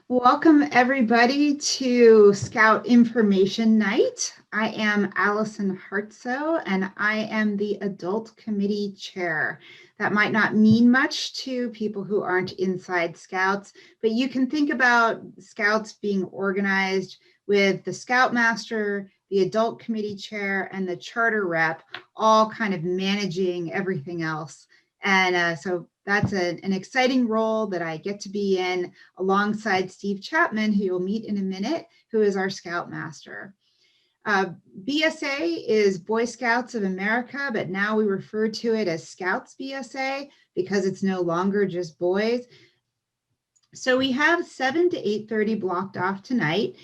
Welcome everybody to Scout Information Night. I am Allison Hartso and I am the Adult Committee Chair. That might not mean much to people who aren't inside Scouts, but you can think about Scouts being organized with the Scoutmaster, the Adult Committee Chair, and the Charter Rep, all kind of managing everything else. And so that's an exciting role that I get to be in alongside Steve Chapman, who you'll meet in a minute, who is our Scoutmaster. BSA is Boy Scouts of America, but now we refer to it as Scouts BSA because it's no longer just boys. So we have 7 to 8:30 blocked off tonight.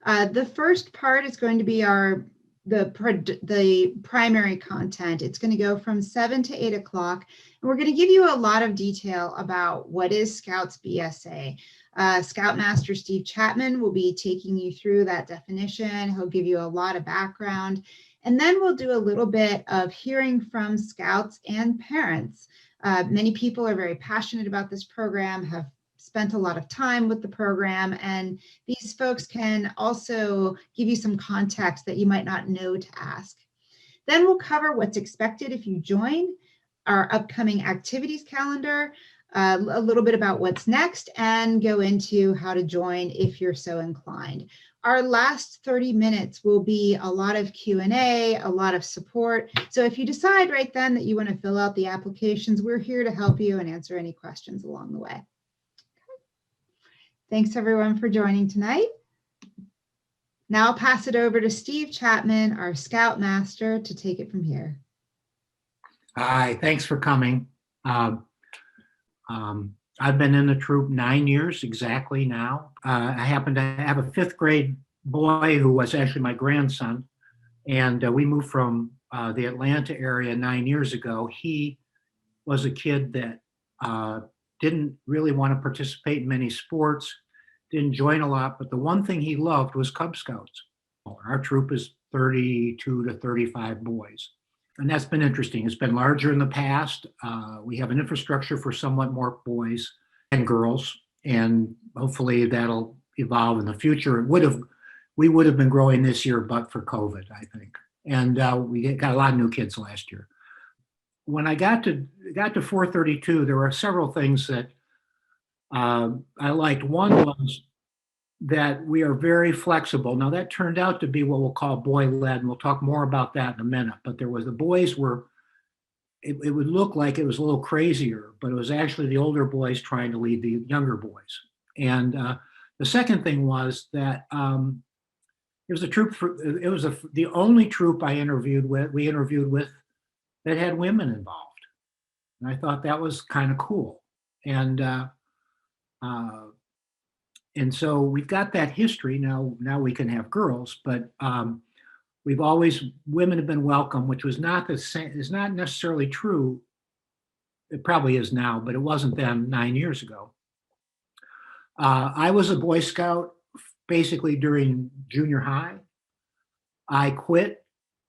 The first part is going to be the primary content. It's going to go from 7 to 8 o'clock, and we're going to give you a lot of detail about what is Scouts BSA. Scoutmaster Steve Chapman will be taking you through that definition. He'll give you a lot of background, and then we'll do a little bit of hearing from Scouts and parents. Many people are very passionate about this program, have spent a lot of time with the program, and these folks can also give you some context that you might not know to ask. Then we'll cover what's expected if you join, our upcoming activities calendar, a little bit about what's next, and go into how to join if you're so inclined. Our last 30 minutes will be a lot of Q&A, a lot of support. So if you decide right then that you want to fill out the applications, we're here to help you and answer any questions along the way. Thanks everyone for joining tonight. Now I'll pass it over to Steve Chapman, our Scoutmaster, to take it from here. Hi, thanks for coming. I've been in the troop 9 years exactly now. I happen to have a 5th grade boy who was actually my grandson, and we moved from the Atlanta area 9 years ago. He was a kid that didn't really want to participate in many sports, didn't join a lot, but the one thing he loved was Cub Scouts. Our troop is 32 to 35 boys, and that's been interesting. It's been larger in the past. We have an infrastructure for somewhat more boys and girls, and hopefully that'll evolve in the future. We would have been growing this year, but for COVID, I think. And we got a lot of new kids last year. When I got to 432, there were several things that I liked. One was that we are very flexible. Now that turned out to be what we'll call boy-led, and we'll talk more about that in a minute. But the boys were, it would look like it was a little crazier, but it was actually the older boys trying to lead the younger boys. And the second thing was that it was the only troop we interviewed with that had women involved. And I thought that was kind of cool. And so we've got that history now. Now we can have girls, but women have been welcome, which was not the same. Is not necessarily true. It probably is now, but it wasn't then 9 years ago. I was a Boy Scout basically during junior high. I quit.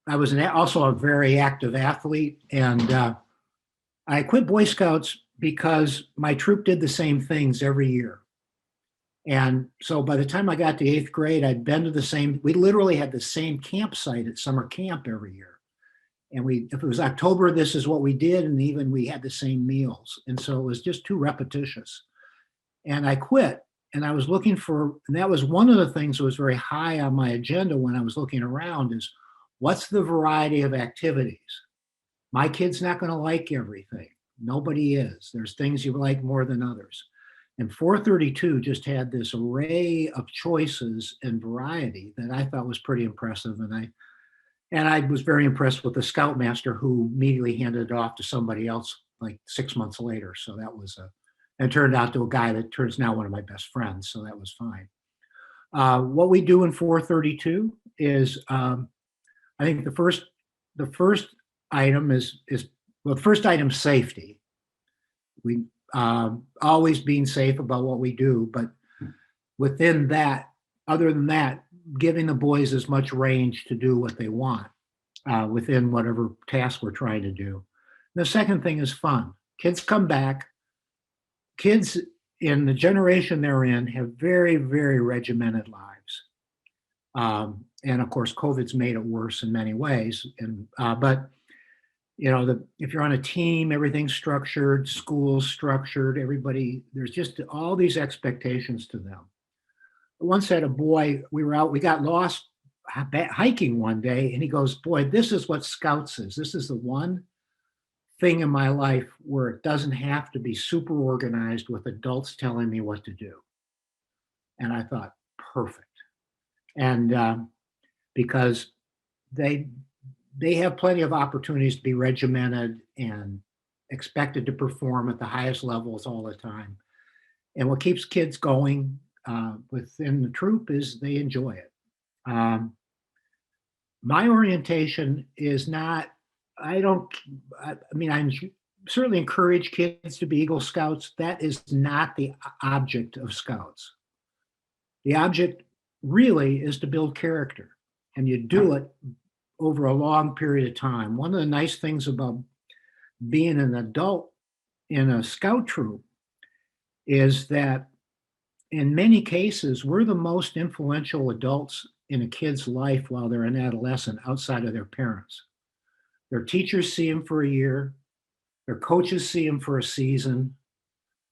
I was also a very active athlete, and I quit Boy Scouts because my troop did the same things every year. And so by the time I got to 8th grade, I'd been to we literally had the same campsite at summer camp every year. And if it was October, this is what we did. And even we had the same meals. And so it was just too repetitious. And I quit, and I was looking and that was one of the things that was very high on my agenda when I was looking around is what's the variety of activities? My kid's not going to like everything. Nobody is. There's things you like more than others. And 432 just had this array of choices and variety that I thought was pretty impressive. And I was very impressed with the Scoutmaster, who immediately handed it off to somebody else like 6 months later. So that was it turned out to a guy that turns now one of my best friends. So that was fine. What we do in 432 is, I think the first item is the first item, safety. We always being safe about what we do, but within that, other than that, giving the boys as much range to do what they want within whatever task we're trying to do. The second thing is fun. Kids come back. Kids in the generation they're in, have very, very regimented lives. And of course, COVID's made it worse in many ways. But if you're on a team, everything's structured, school's structured, everybody, there's just all these expectations to them. I once had a boy, we got lost hiking one day, and he goes, "Boy, this is what Scouts is. This is the one thing in my life where it doesn't have to be super organized with adults telling me what to do." And I thought, perfect. And because they have plenty of opportunities to be regimented and expected to perform at the highest levels all the time. And what keeps kids going within the troop is they enjoy it. My orientation is not, I mean, I certainly encourage kids to be Eagle Scouts. That is not the object of Scouts. The object really is to build character, and you do it over a long period of time. One of the nice things about being an adult in a Scout troop is that in many cases, we're the most influential adults in a kid's life while they're an adolescent outside of their parents. Their teachers see them for a year. Their coaches see them for a season.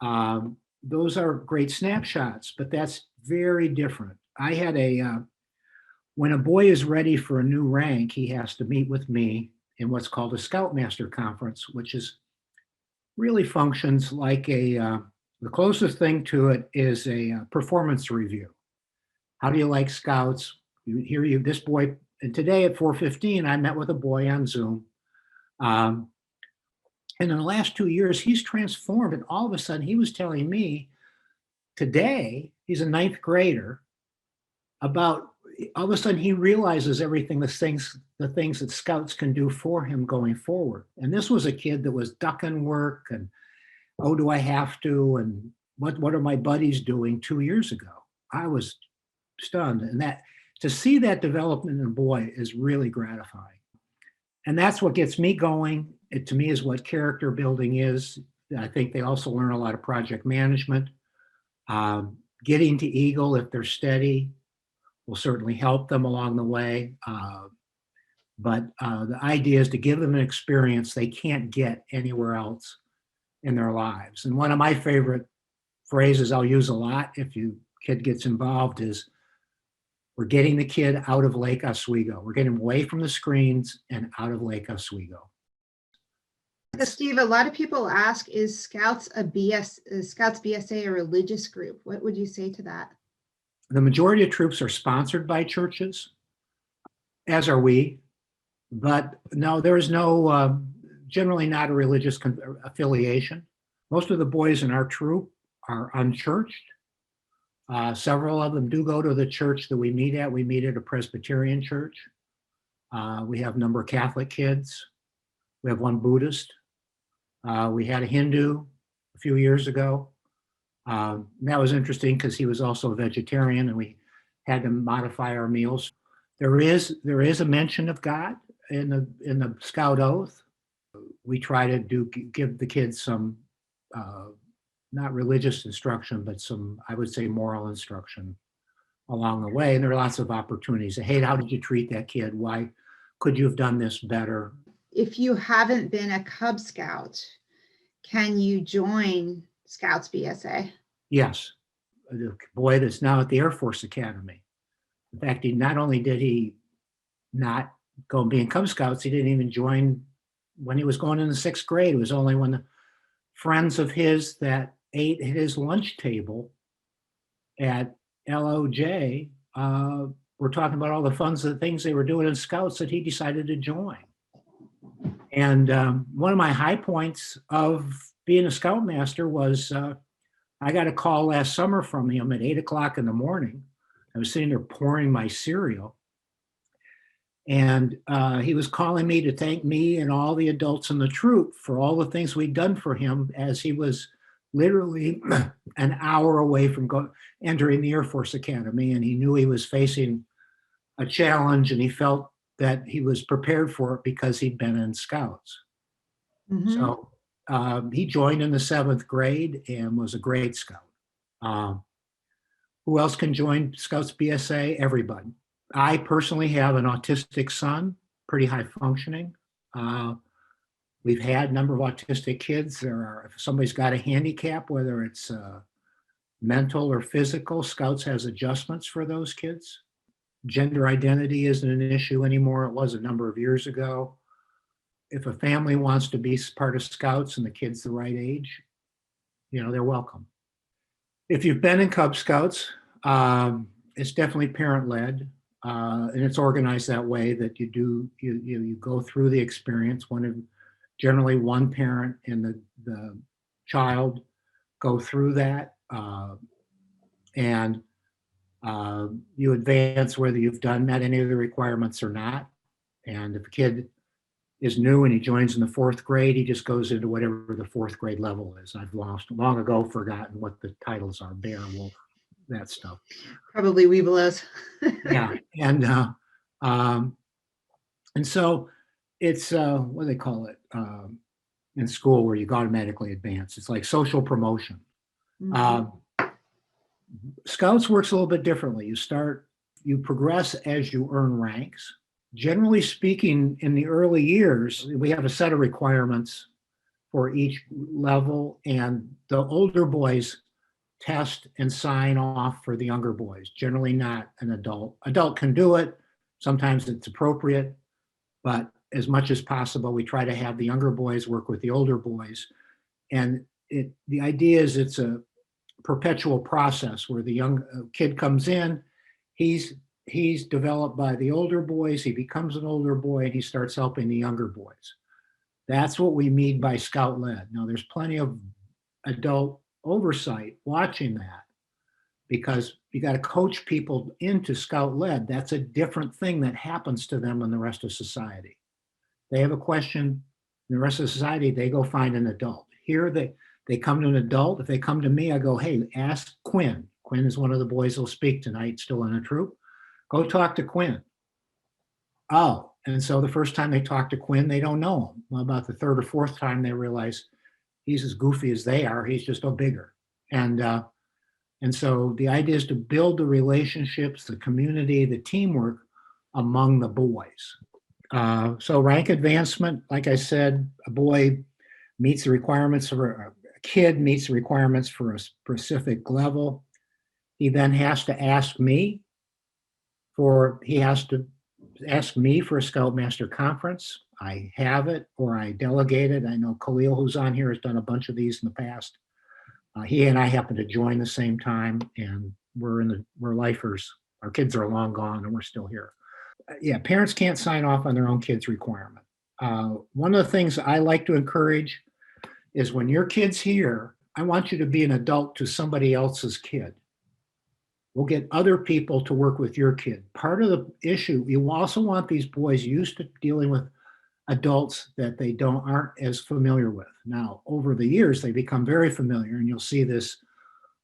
Those are great snapshots, but that's very different. I had when a boy is ready for a new rank, he has to meet with me in what's called a Scoutmaster Conference, which really functions like the closest thing to it is a performance review. How do you like Scouts? This boy, and today at 4:15, I met with a boy on Zoom. And in the last 2 years, he's transformed. And all of a sudden, he was telling me today, he's a 9th grader, about all of a sudden he realizes everything, the things that Scouts can do for him going forward. And this was a kid that was ducking work and, oh, do I have to? And what are my buddies doing 2 years ago? I was stunned. And that to see that development in a boy is really gratifying. And that's what gets me going. It to me is what character building is. I think they also learn a lot of project management. Getting to Eagle, if they're steady, will certainly help them along the way. But the idea is to give them an experience they can't get anywhere else in their lives. And one of my favorite phrases I'll use a lot if kid gets involved is, we're getting the kid out of Lake Oswego. We're getting him away from the screens and out of Lake Oswego. So Steve, a lot of people ask, is Scouts BSA a religious group? What would you say to that? The majority of troops are sponsored by churches, as are we. But no, there is no, generally not a religious affiliation. Most of the boys in our troop are unchurched. Several of them do go to the church that we meet at. We meet at a Presbyterian church. We have a number of Catholic kids. We have one Buddhist. We had a Hindu a few years ago. That was interesting because he was also a vegetarian, and we had to modify our meals. There is a mention of God in the Scout Oath. We try to give the kids some not religious instruction, but some, I would say, moral instruction along the way. And there are lots of opportunities. Hey, how did you treat that kid? Why could you have done this better? If you haven't been a Cub Scout, can you join Scouts BSA? Yes. The boy that's now at the Air Force Academy. In fact, not only did he not go and be in Cub Scouts, he didn't even join when he was going in the 6th grade. It was only when the friends of his that ate at his lunch table at LOJ were talking about all the things they were doing in Scouts that he decided to join. And one of my high points of being a Scoutmaster was I got a call last summer from him at 8 o'clock in the morning. I was sitting there pouring my cereal. And he was calling me to thank me and all the adults in the troop for all the things we'd done for him, as he was literally an hour away from entering the Air Force Academy. And he knew he was facing a challenge, and he felt that he was prepared for it because he'd been in Scouts. Mm-hmm. So he joined in the 7th grade and was a great Scout. Um, who else can join Scouts BSA? Everybody. I personally have an autistic son, pretty high functioning. Uh, we've had a number of autistic kids. If somebody's got a handicap, whether it's mental or physical, Scouts has adjustments for those kids. Gender identity isn't an issue anymore. It was a number of years ago. If a family wants to be part of Scouts and the kid's the right age, they're welcome. If you've been in Cub Scouts, it's definitely parent-led, and it's organized that way that you go through the experience. Generally one parent and the child go through that, and you advance whether you've met any of the requirements or not. And if a kid is new and he joins in the 4th grade, he just goes into whatever the 4th grade level is. I've long ago forgotten what the titles are, bear, wolf, that stuff. Probably Weebelos. Yeah. And so it's, what do they call it in school where you automatically advance? It's like social promotion. Mhm. Scouts works a little bit differently. You progress as you earn ranks. Generally speaking, in the early years, we have a set of requirements for each level, and the older boys test and sign off for the younger boys, generally not an adult. Adult can do it. Sometimes it's appropriate, but as much as possible, we try to have the younger boys work with the older boys. And the idea is it's a perpetual process where the young kid comes in, he's developed by the older boys, he becomes an older boy, and he starts helping the younger boys. That's what we mean by scout led. Now there's plenty of adult oversight watching that, because you got to coach people into scout led. That's a different thing that happens to them in the rest of society. They have a question in the rest of society, they go find an adult. Here they come to an adult. If they come to me, I go, hey, ask Quinn. Quinn is one of the boys who'll speak tonight, still in a troop. Go talk to Quinn. Oh, and so the first time they talk to Quinn, they don't know him. Well, about the 3rd or 4th time, they realize he's as goofy as they are. He's just a bigger. And so the idea is to build the relationships, the community, the teamwork among the boys. So rank advancement, like I said, a boy meets the requirements of a kid meets the requirements for a specific level. He then has to ask me for a Scoutmaster conference. I have it or I delegate it. I know Khalil, who's on here, has done a bunch of these in the past. He and I happen to join the same time, and we're lifers. Our kids are long gone and we're still here. Yeah, parents can't sign off on their own kid's requirement. One of the things I like to encourage is when your kid's here, I want you to be an adult to somebody else's kid. We'll get other people to work with your kid. Part of the issue, you also want these boys used to dealing with adults that they aren't as familiar with. Now, over the years, they become very familiar, and you'll see this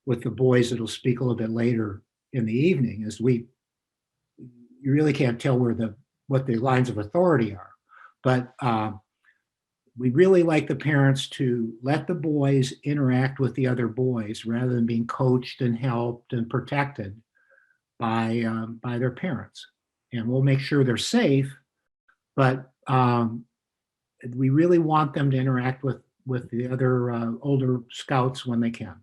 with the boys that'll speak a little bit later in the evening, as you really can't tell what the lines of authority are. But we really like the parents to let the boys interact with the other boys rather than being coached and helped and protected by their parents. And we'll make sure they're safe, but we really want them to interact with the other older scouts when they can.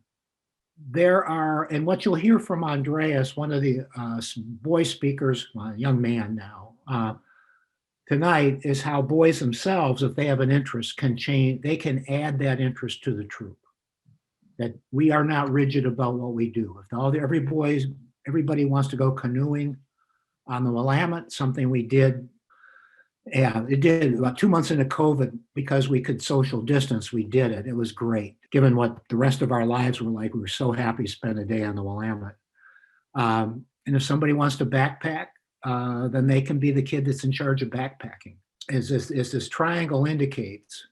And what you'll hear from Andreas, one of the boy speakers, a young man now, tonight, is how boys themselves, if they have an interest, can change. They can add that interest to the troop. That we are not rigid about what we do. If everybody wants to go canoeing on the Willamette, something we did. Yeah, it did about 2 months into COVID, because we could social distance. We did it. It was great. Given what the rest of our lives were like, we were so happy to spend a day on the Willamette. And if somebody wants to backpack, then they can be the kid that's in charge of backpacking. As this triangle indicates,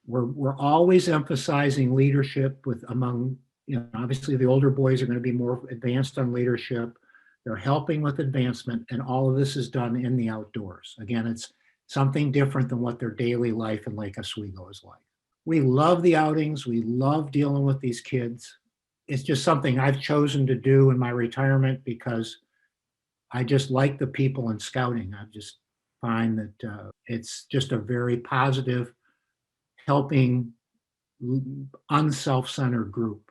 we're always emphasizing leadership among, obviously the older boys are going to be more advanced on leadership. They're helping with advancement, and all of this is done in the outdoors. Again, it's something different than what their daily life in Lake Oswego is like. We love the outings. We love dealing with these kids. it's just something I've chosen to do in my retirement because I just like the people in scouting. I just find that it's just a very positive, helping, unself-centered group.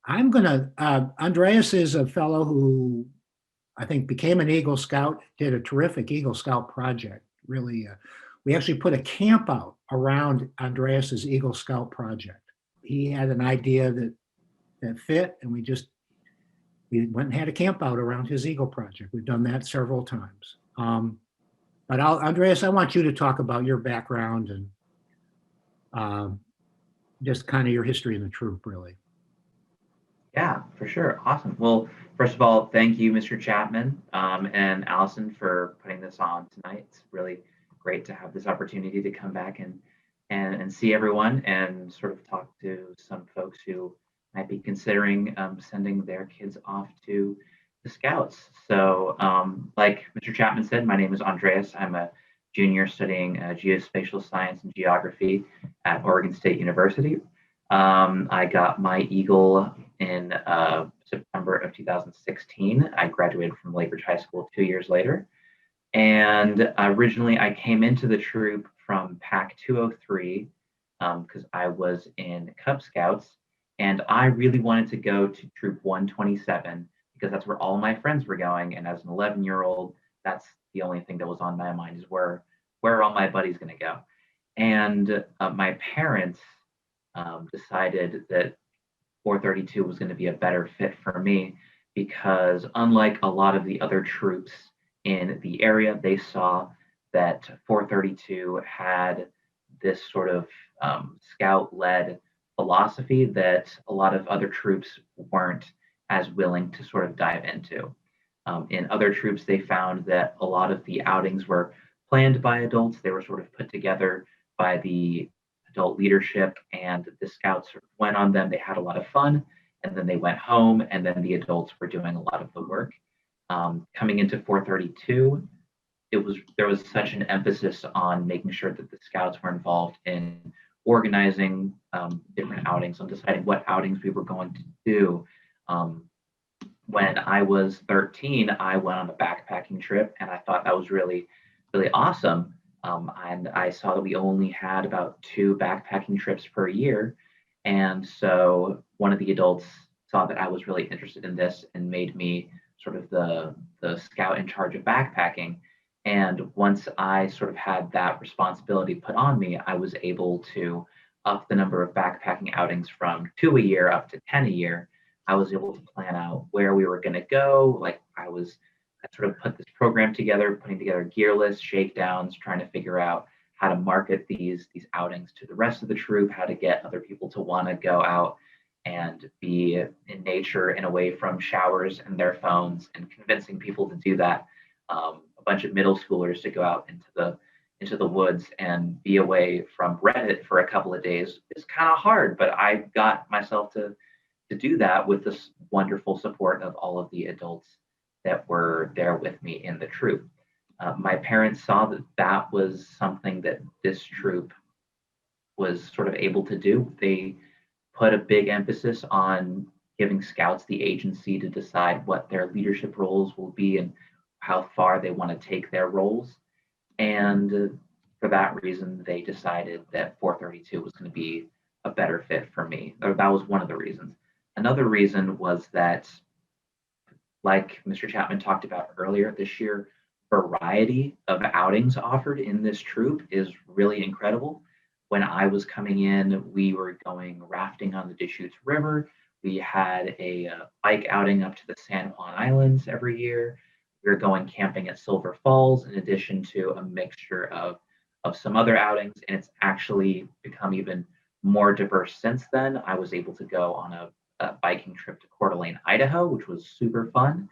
Andreas is a fellow who I think became an Eagle Scout, did a terrific Eagle Scout project. Really, we actually put a camp out around Andreas's Eagle Scout project. He had an idea that fit, and we went and had a camp out around his Eagle project. We've done that several times. But Andreas, I want you to talk about your background and just kind of your history in the troop, really. Yeah, for sure. Awesome. Well, first of all, thank you, Mr. Chapman, and Allison, for putting this on tonight. It's really great to have this opportunity to come back and see everyone and sort of talk to some folks who might be considering sending their kids off to the Scouts. So, like Mr. Chapman said, my name is Andreas. I'm a junior studying geospatial science and geography at Oregon State University. I got my Eagle in September of 2016. I graduated from Lake Ridge High School 2 years later. And originally, I came into the troop from Pack 203 because I was in Cub Scouts. And I really wanted to go to Troop 127 because that's where all my friends were going. And as an 11-year-old, that's the only thing that was on my mind is where are all my buddies going to go? And my parents decided that 432 was going to be a better fit for me because unlike a lot of the other troops in the area, they saw that 432 had this sort of scout-led philosophy that a lot of other troops weren't as willing to sort of dive into. In other troops, they found that a lot of the outings were planned by adults. They were sort of put together by the adult leadership, and the scouts sort of went on them. They had a lot of fun, and then they went home, and then the adults were doing a lot of the work. Coming into 432, there was such an emphasis on making sure that the scouts were involved in organizing different outings, on deciding what outings we were going to do. When I was 13, I went on a backpacking trip, and I thought that was really, really awesome. And I saw that we only had about 2 backpacking trips per year. And so one of the adults saw that I was really interested in this and made me sort of the scout in charge of backpacking. And once I sort of had that responsibility put on me, I was able to up the number of backpacking outings from 2 a year up to 10 a year. I was able to plan out where we were going to go. I sort of put this program together, putting together gear lists, shakedowns, trying to figure out how to market these outings to the rest of the troop, how to get other people to want to go out and be in nature and away from showers and their phones, and convincing people to do that. A bunch of middle schoolers to go out into the woods and be away from Reddit for a couple of days is kind of hard, but I got myself to do that with this wonderful support of all of the adults that were there with me in the troop. My parents saw that that was something that this troop was sort of able to do. They put a big emphasis on giving scouts the agency to decide what their leadership roles will be and how far they want to take their roles. And for that reason, they decided that 432 was going to be a better fit for me. Or that was one of the reasons. Another reason was that, like Mr. Chapman talked about earlier, the sheer variety of outings offered in this troop is really incredible. When I was coming in, we were going rafting on the Deschutes River. We had a bike outing up to the San Juan Islands every year. We were going camping at Silver Falls, in addition to a mixture of some other outings. And it's actually become even more diverse since then. I was able to go on a biking trip to Coeur d'Alene, Idaho, which was super fun.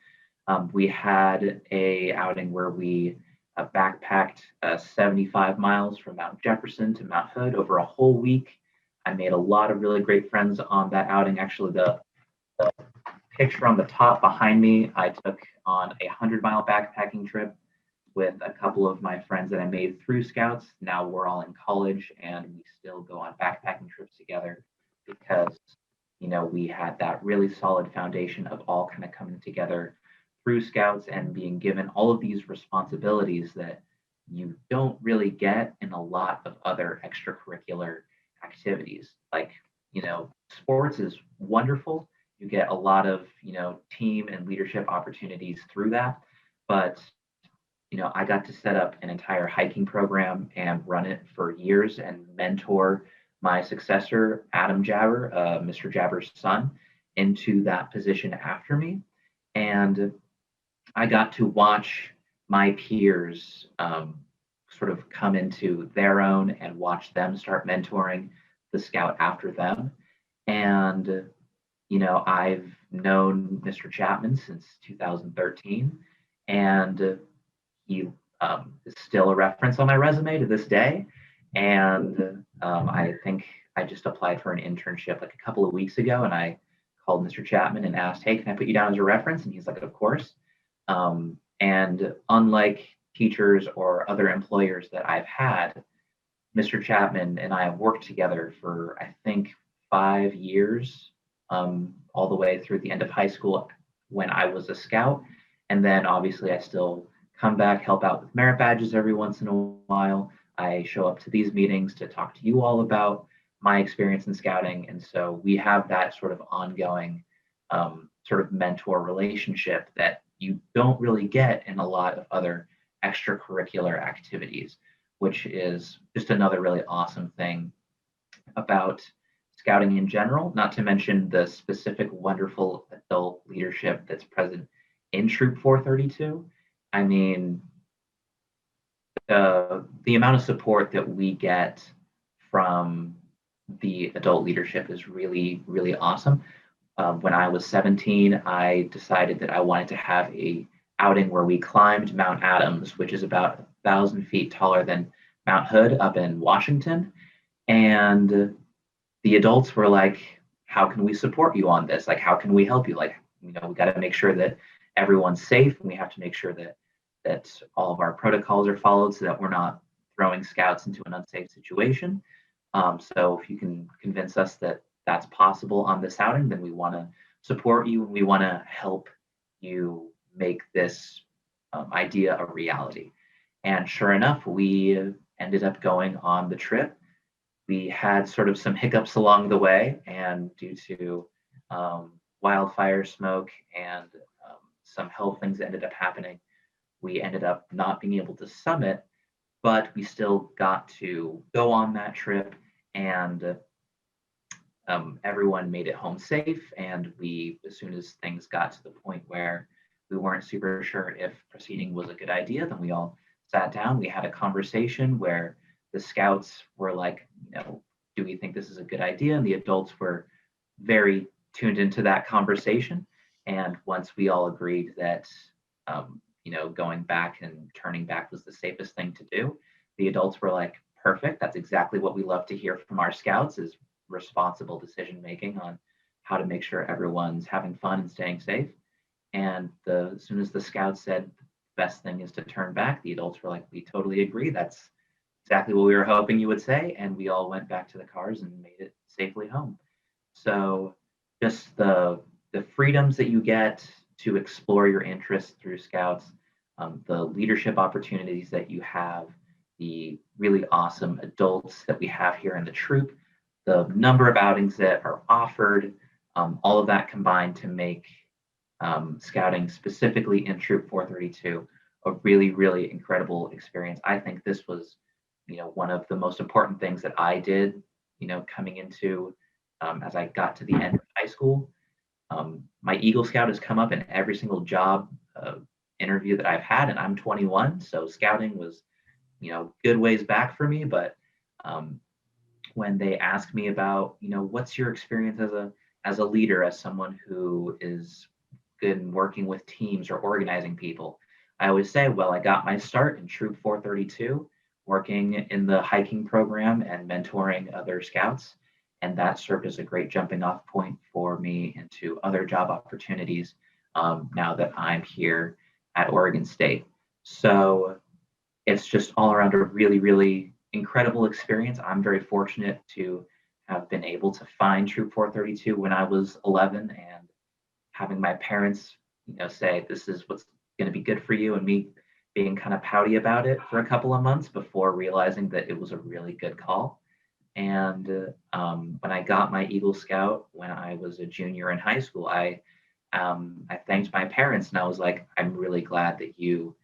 We had a outing where we backpacked 75 miles from Mount Jefferson to Mount Hood over a whole week. I made a lot of really great friends on that outing. Actually, the picture on the top behind me, I took on a 100-mile backpacking trip with a couple of my friends that I made through Scouts. Now we're all in college and we still go on backpacking trips together because we had that really solid foundation of all kind of coming together through Scouts and being given all of these responsibilities that you don't really get in a lot of other extracurricular activities. Like, sports is wonderful. You get a lot of, team and leadership opportunities through that. But, I got to set up an entire hiking program and run it for years and mentor my successor, Adam Jabber, Mr. Jabber's son, into that position after me. And I got to watch my peers sort of come into their own and watch them start mentoring the scout after them. And, I've known Mr. Chapman since 2013, and he is still a reference on my resume to this day. And I think I just applied for an internship like a couple of weeks ago, and I called Mr. Chapman and asked, "Hey, can I put you down as a reference?" And he's like, "Of course." And unlike teachers or other employers that I've had, Mr. Chapman and I have worked together for, I think, 5 years, all the way through the end of high school when I was a scout. And then obviously I still come back, help out with merit badges every once in a while. I show up to these meetings to talk to you all about my experience in scouting. And so we have that sort of ongoing sort of mentor relationship that you don't really get in a lot of other extracurricular activities, which is just another really awesome thing about scouting in general, not to mention the specific wonderful adult leadership that's present in Troop 432. I mean, the amount of support that we get from the adult leadership is really, really awesome. When I was 17, I decided that I wanted to have a outing where we climbed Mount Adams, which is about 1,000 feet taller than Mount Hood up in Washington. And the adults were like, "How can we support you on this? Like, how can we help you? Like, we got to make sure that everyone's safe, and we have to make sure that all of our protocols are followed so that we're not throwing scouts into an unsafe situation. So if you can convince us that that's possible on this outing, then we want to support you and we want to help you make this idea a reality." And sure enough, we ended up going on the trip. We had sort of some hiccups along the way, and due to wildfire smoke and some health things that ended up happening, we ended up not being able to summit, but we still got to go on that trip, and everyone made it home safe. And we, as soon as things got to the point where we weren't super sure if proceeding was a good idea, then we all sat down. We had a conversation where the scouts were like, "Do we think this is a good idea?" And the adults were very tuned into that conversation. And once we all agreed that, going back and turning back was the safest thing to do, the adults were like, "Perfect. That's exactly what we love to hear from our scouts, is responsible decision making on how to make sure everyone's having fun and staying safe." And as soon as the scouts said the best thing is to turn back, the adults were like, "We totally agree. That's exactly what we were hoping you would say." And we all went back to the cars and made it safely home. So just the freedoms that you get to explore your interests through scouts, the leadership opportunities that you have, the really awesome adults that we have here in the troop, the number of outings that are offered, all of that combined to make scouting specifically in Troop 432 a really, really incredible experience. I think this was, one of the most important things that I did, coming into as I got to the end of high school. My Eagle Scout has come up in every single job interview that I've had, and I'm 21, so scouting was, good ways back for me. But when they ask me about, what's your experience as a leader, as someone who is good in working with teams or organizing people, I always say, well, I got my start in Troop 432, working in the hiking program and mentoring other scouts. And that served as a great jumping off point for me into other job opportunities now that I'm here at Oregon State. So it's just all around a really, really incredible experience. I'm very fortunate to have been able to find Troop 432 when I was 11, and having my parents, say this is what's going to be good for you, and me being kind of pouty about it for a couple of months before realizing that it was a really good call. And when I got my Eagle Scout when I was a junior in high school, I thanked my parents, and I was like, I'm really glad that you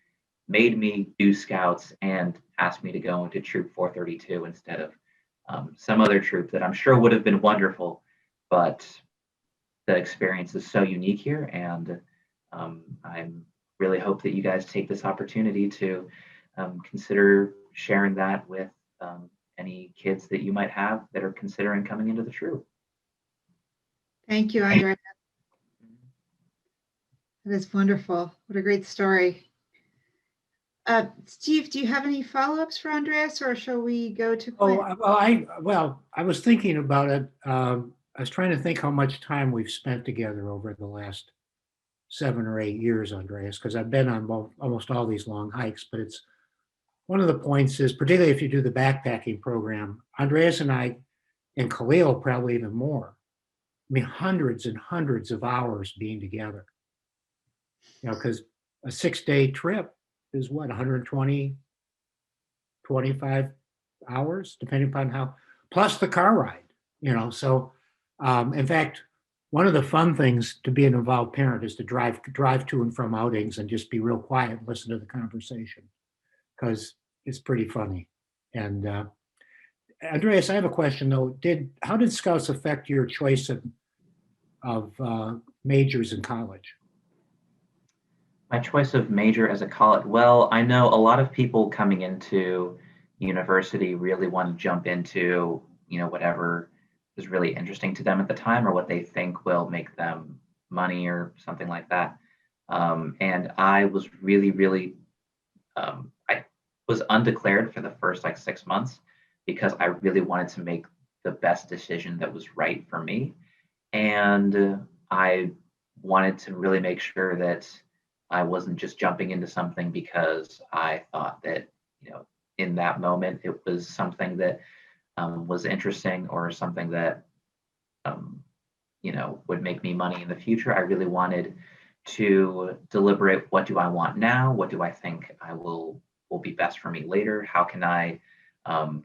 made me do Scouts and asked me to go into Troop 432 instead of some other troop that I'm sure would have been wonderful, but the experience is so unique here, and I really hope that you guys take this opportunity to consider sharing that with any kids that you might have that are considering coming into the troop. Thank you, Andrea. That is wonderful. What a great story. Steve, do you have any follow-ups for Andreas, or shall we go to Quinn? I was thinking about it. I was trying to think how much time we've spent together over the last 7 or 8 years, Andreas, because I've been on almost all these long hikes. But it's one of the points is, particularly if you do the backpacking program, Andreas and I, and Khalil probably even more. I mean, hundreds and hundreds of hours being together. Because a 6-day trip is what, 120, 25 hours, depending upon how, plus the car ride, So, in fact, one of the fun things to be an involved parent is to drive to and from outings and just be real quiet and listen to the conversation, because it's pretty funny. And Andreas, I have a question though. How did Scouts affect your choice of majors in college? My choice of major as a college, well, I know a lot of people coming into university really want to jump into, whatever is really interesting to them at the time or what they think will make them money or something like that. And I was really, really, I was undeclared for the first 6 months because I really wanted to make the best decision that was right for me. And I wanted to really make sure that I wasn't just jumping into something because I thought that, in that moment, it was something that was interesting or something that, would make me money in the future. I really wanted to deliberate, what do I want now? What do I think will be best for me later? How can I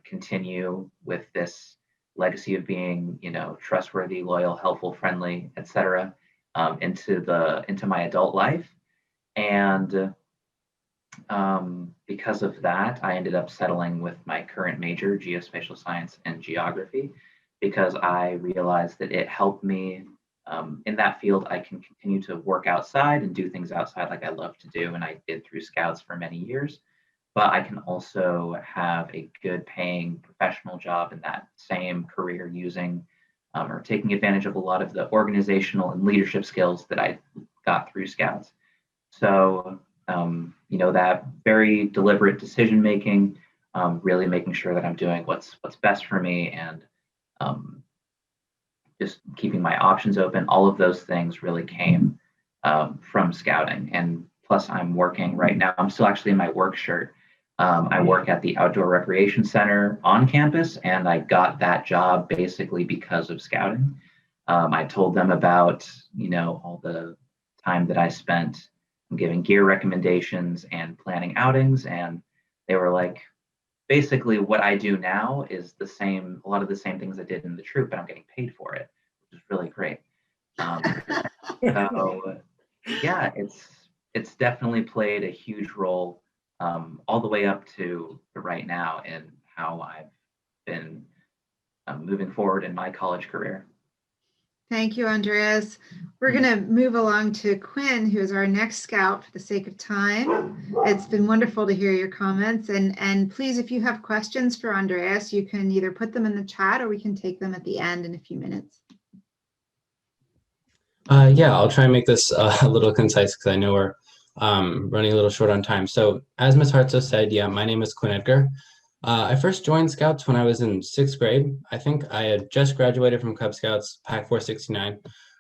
continue with this legacy of being, trustworthy, loyal, helpful, friendly, etc., into my adult life? And because of that, I ended up settling with my current major, geospatial science and geography, because I realized that it helped me in that field. I can continue to work outside and do things outside like I love to do, and I did through Scouts for many years. But I can also have a good paying professional job in that same career using or taking advantage of a lot of the organizational and leadership skills that I got through Scouts. So, that very deliberate decision making, really making sure that I'm doing what's best for me, and just keeping my options open. All of those things really came from scouting. And plus, I'm working right now. I'm still actually in my work shirt. I work at the Outdoor Recreation Center on campus, and I got that job basically because of scouting. I told them about, all the time that I spent giving gear recommendations and planning outings, and they were like, basically what I do now is a lot of the same things I did in the troop, but I'm getting paid for it, which is really great. So yeah, it's definitely played a huge role all the way up to right now in how I've been moving forward in my college career. Thank you, Andreas. We're going to move along to Quinn, who is our next scout for the sake of time. It's been wonderful to hear your comments. And please, if you have questions for Andreas, you can either put them in the chat or we can take them at the end in a few minutes. Yeah, I'll try and make this a little concise because I know we're running a little short on time. So as Ms. Hartso said, yeah, my name is Quinn Edgar. I first joined Scouts when I was in 6th grade. I think I had just graduated from Cub Scouts Pack 469,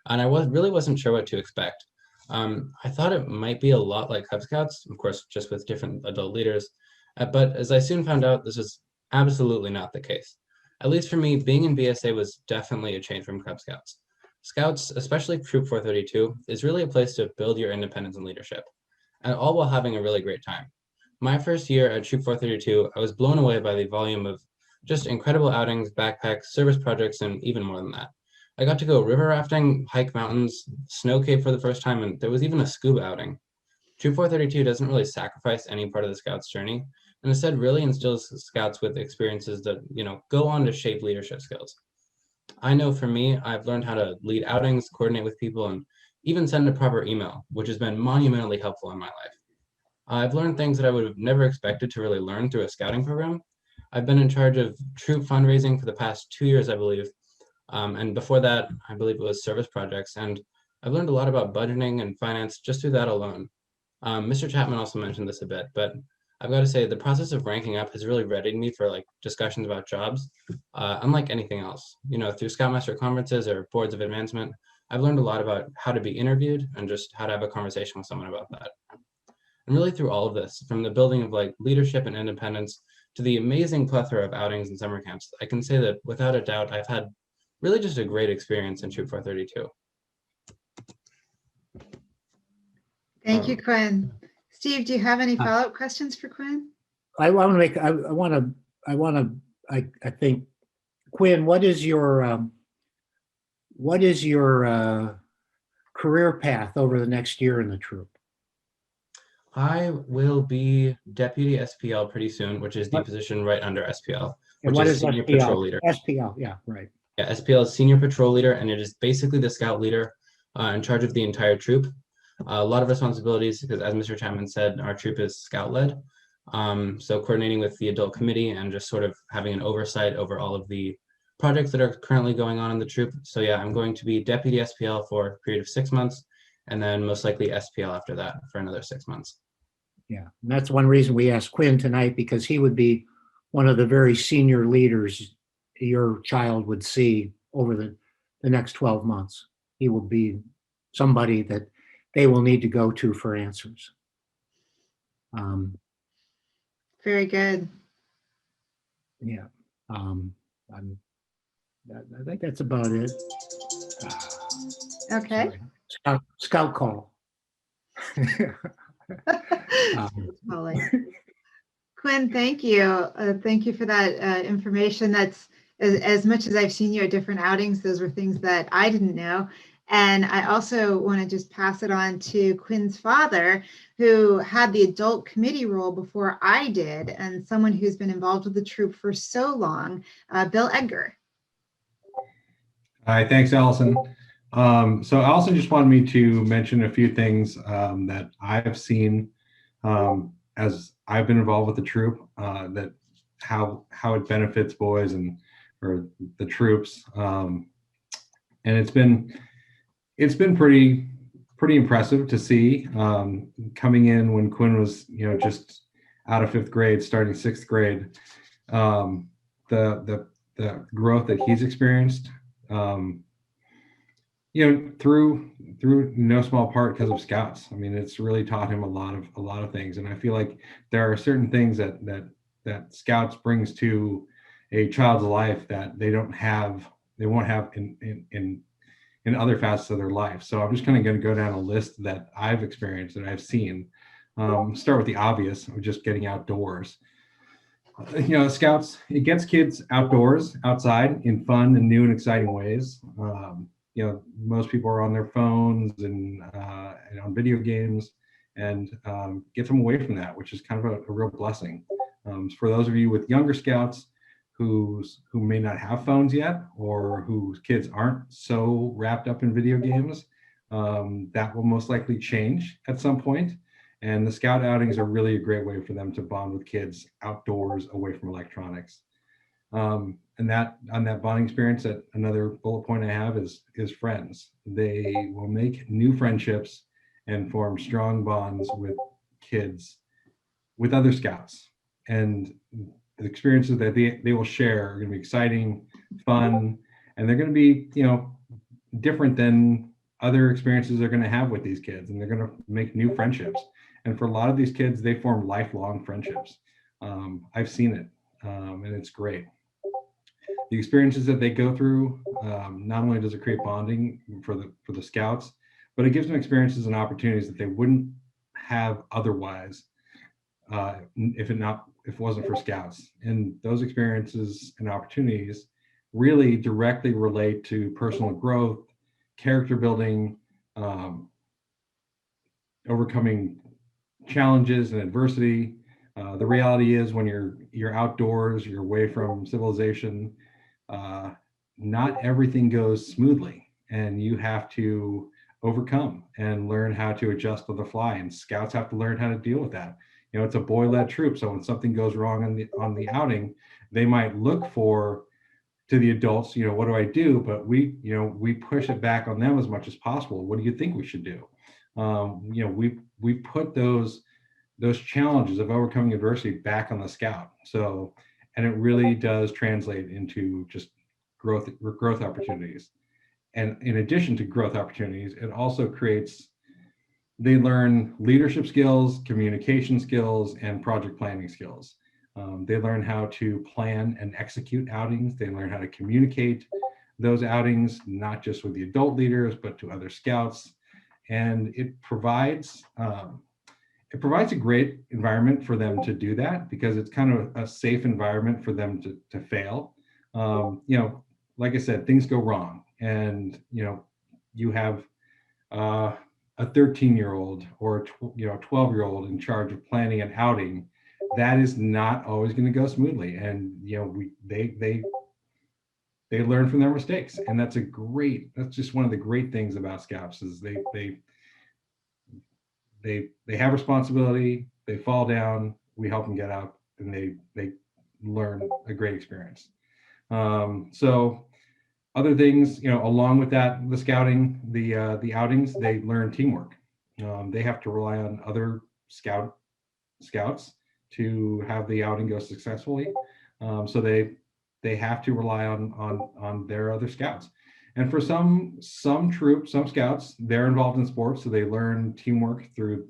and I really wasn't sure what to expect. I thought it might be a lot like Cub Scouts, of course, just with different adult leaders. But as I soon found out, this was absolutely not the case. At least for me, being in BSA was definitely a change from Cub Scouts. Scouts, especially Troop 432, is really a place to build your independence and leadership, and all while having a really great time. My first year at Troop 432, I was blown away by the volume of just incredible outings, backpacks, service projects, and even more than that. I got to go river rafting, hike mountains, snow cave for the first time, and there was even a scuba outing. Troop 432 doesn't really sacrifice any part of the Scouts journey, and instead really instills Scouts with experiences that, go on to shape leadership skills. I know for me, I've learned how to lead outings, coordinate with people, and even send a proper email, which has been monumentally helpful in my life. I've learned things that I would have never expected to really learn through a scouting program. I've been in charge of troop fundraising for the past 2 years, I believe. And before that, I believe it was service projects. And I've learned a lot about budgeting and finance just through that alone. Mr. Chapman also mentioned this a bit, but I've got to say the process of ranking up has really readied me for discussions about jobs, unlike anything else. Through Scoutmaster conferences or boards of advancement, I've learned a lot about how to be interviewed and just how to have a conversation with someone about that. And really through all of this, from the building of leadership and independence to the amazing plethora of outings and summer camps, I can say that without a doubt, I've had really just a great experience in Troop 432. Thank you, Quinn. Steve, do you have any follow-up questions for Quinn? I think, Quinn, what is your career path over the next year in the troop? I will be Deputy SPL pretty soon, which is the position right under SPL, which is Senior SPL? Patrol Leader. SPL, yeah, right. Yeah, SPL is Senior Patrol Leader, and it is basically the scout leader in charge of the entire troop. A lot of responsibilities, because as Mr. Chapman said, our troop is scout-led. So coordinating with the adult committee and just sort of having an oversight over all of the projects that are currently going on in the troop. So yeah, I'm going to be Deputy SPL for a period of 6 months, and then most likely SPL after that for another 6 months. Yeah, and that's one reason we asked Quinn tonight, because he would be one of the very senior leaders your child would see over the next 12 months. He will be somebody that they will need to go to for answers. Very good. Yeah, I think that's about it. Okay. Scout call. Quinn, thank you. Thank you for that information. That's as much as I've seen you at different outings, those were things that I didn't know. And I also want to just pass it on to Quinn's father, who had the adult committee role before I did, and someone who's been involved with the troop for so long, Bill Edgar. Hi, thanks, Allison. So Allison just wanted me to mention a few things that I've seen as I've been involved with the troop, that how it benefits boys or the troops, and it's been pretty impressive to see coming in when Quinn was just out of 5th grade, starting 6th grade, the growth that he's experienced. Through no small part because of Scouts. I mean, it's really taught him a lot of things, and I feel like there are certain things that Scouts brings to a child's life that they won't have in other facets of their life. So I'm just kind of going to go down a list that I've experienced, that I've seen. Start with the obvious of just getting outdoors. Scouts, it gets kids outdoors, outside, in fun and new and exciting ways. Most people are on their phones and on video games, and gets them away from that, which is kind of a real blessing. For those of you with younger Scouts who may not have phones yet, or whose kids aren't so wrapped up in video games, that will most likely change at some point. And the Scout outings are really a great way for them to bond with kids outdoors, away from electronics. And that on that bonding experience, that another bullet point I have is friends. They will make new friendships and form strong bonds with kids, with other Scouts. And the experiences that they will share are going to be exciting, fun, and they're going to be, different than other experiences they're going to have with these kids, and they're going to make new friendships. And for a lot of these kids, they form lifelong friendships. I've seen it, and it's great. the experiences that they go through, not only does it create bonding for the scouts, but it gives them experiences and opportunities that they wouldn't have otherwise if it wasn't for scouts. And those experiences and opportunities really directly relate to personal growth, character building, overcoming challenges and adversity. The reality is, when you're outdoors, you're away from civilization, not everything goes smoothly, and you have to overcome and learn how to adjust on the fly. And scouts have to learn how to deal with that. You know, it's a boy-led troop, so when something goes wrong on the outing, they might look to the adults, you know, what do I do? But we push it back on them as much as possible. What do you think we should do? You know, we put those challenges of overcoming adversity back on the scout. So, and it really does translate into just growth opportunities. And in addition to growth opportunities, it also they learn leadership skills, communication skills, and project planning skills. They learn how to plan and execute outings. They learn how to communicate those outings, not just with the adult leaders, but to other scouts. And it provides a great environment for them to do that, because it's kind of a safe environment for them to fail. You know, like I said, things go wrong, and you know, you have a 13-year-old or a 12-year-old in charge of planning an outing. That is not always going to go smoothly, and you know, they learn from their mistakes, and that's just one of the great things about scouts is they have responsibility, they fall down, we help them get up, and they learn a great experience. So other things, you know, along with that, the scouting, the outings, they learn teamwork. They have to rely on other scouts to have the outing go successfully. So they have to rely on their other scouts. And for some troops, some scouts, they're involved in sports, so they learn teamwork through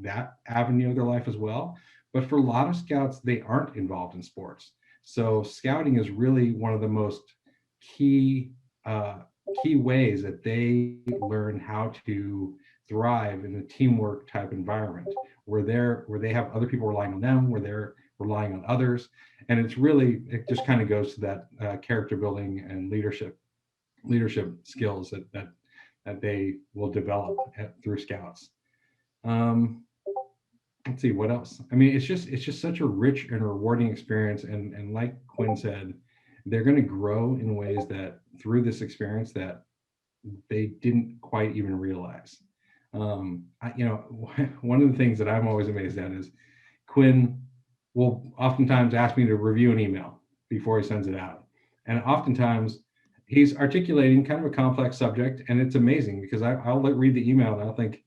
that avenue of their life as well. But for a lot of scouts, they aren't involved in sports. So scouting is really one of the most key ways that they learn how to thrive in a teamwork type environment, where they have other people relying on them, where they're relying on others. And it just kind of goes to that character building and leadership skills that they will develop through scouts. Let's see what else. I mean, it's just such a rich and rewarding experience, and like Quinn said, they're going to grow in ways that through this experience that they didn't quite even realize. You know, one of the things that I'm always amazed at is Quinn will oftentimes ask me to review an email before he sends it out, and oftentimes he's articulating kind of a complex subject, and it's amazing because I'll read the email and I'll think,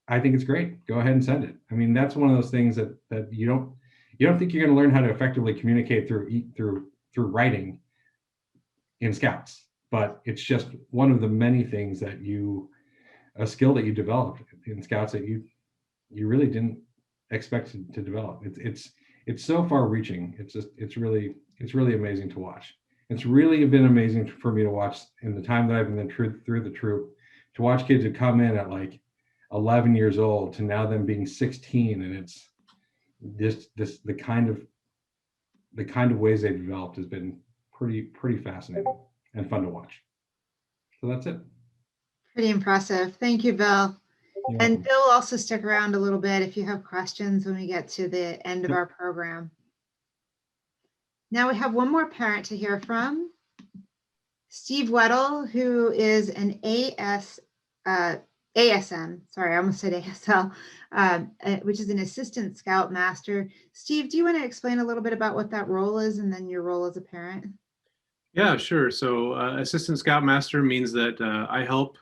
I think it's great. Go ahead and send it. I mean, that's one of those things that you don't think you're going to learn how to effectively communicate through writing in scouts, but it's just one of the many things that a skill that you developed in scouts that you really didn't expect to develop. It's so far reaching. It's really amazing to watch. It's really been amazing for me to watch in the time that I've been through the troop, to watch kids who come in at like 11 years old to now them being 16, and it's the kind of ways they've developed has been pretty fascinating and fun to watch. So that's it. Pretty impressive. Thank you, Bill. And Bill will also stick around a little bit if you have questions when we get to the end of our program. Now we have one more parent to hear from. Steve Weddle, who is an ASM, sorry, I almost said ASL, which is an assistant scout master. Steve, do you want to explain a little bit about what that role is and then your role as a parent? Yeah, sure. So assistant scout master means that I help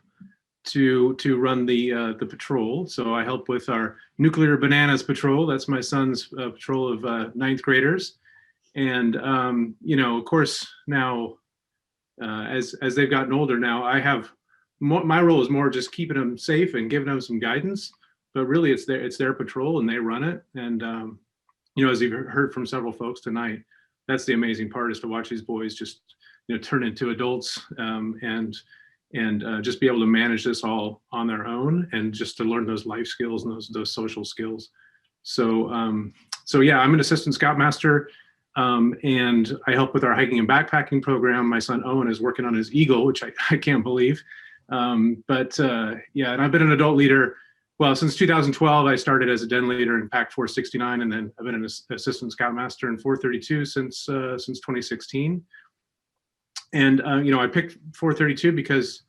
to run the patrol. So I help with our nuclear bananas patrol. That's my son's patrol of ninth graders. And, you know, of course, now, as they've gotten older now, I have my role is more just keeping them safe and giving them some guidance, but really it's their patrol and they run it. And, you know, as you've heard from several folks tonight, that's the amazing part, is to watch these boys just, turn into adults, and just be able to manage this all on their own, and just to learn those life skills and those social skills. So yeah, I'm an assistant scoutmaster, and I help with our hiking and backpacking program. My son Owen is working on his Eagle, which I can't believe. Yeah, and I've been an adult leader. Well, since 2012, I started as a den leader in Pack 469, and then I've been an assistant scoutmaster in 432 since 2016. And I picked 432 because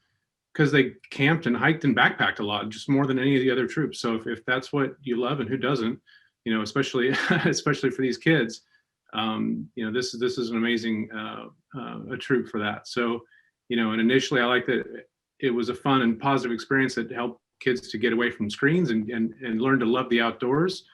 they camped and hiked and backpacked a lot, just more than any of the other troops. So if that's what you love, and who doesn't, especially for these kids, this is an amazing a troop for that. So, and initially I liked that it was a fun and positive experience that helped kids to get away from screens and learn to love the outdoors.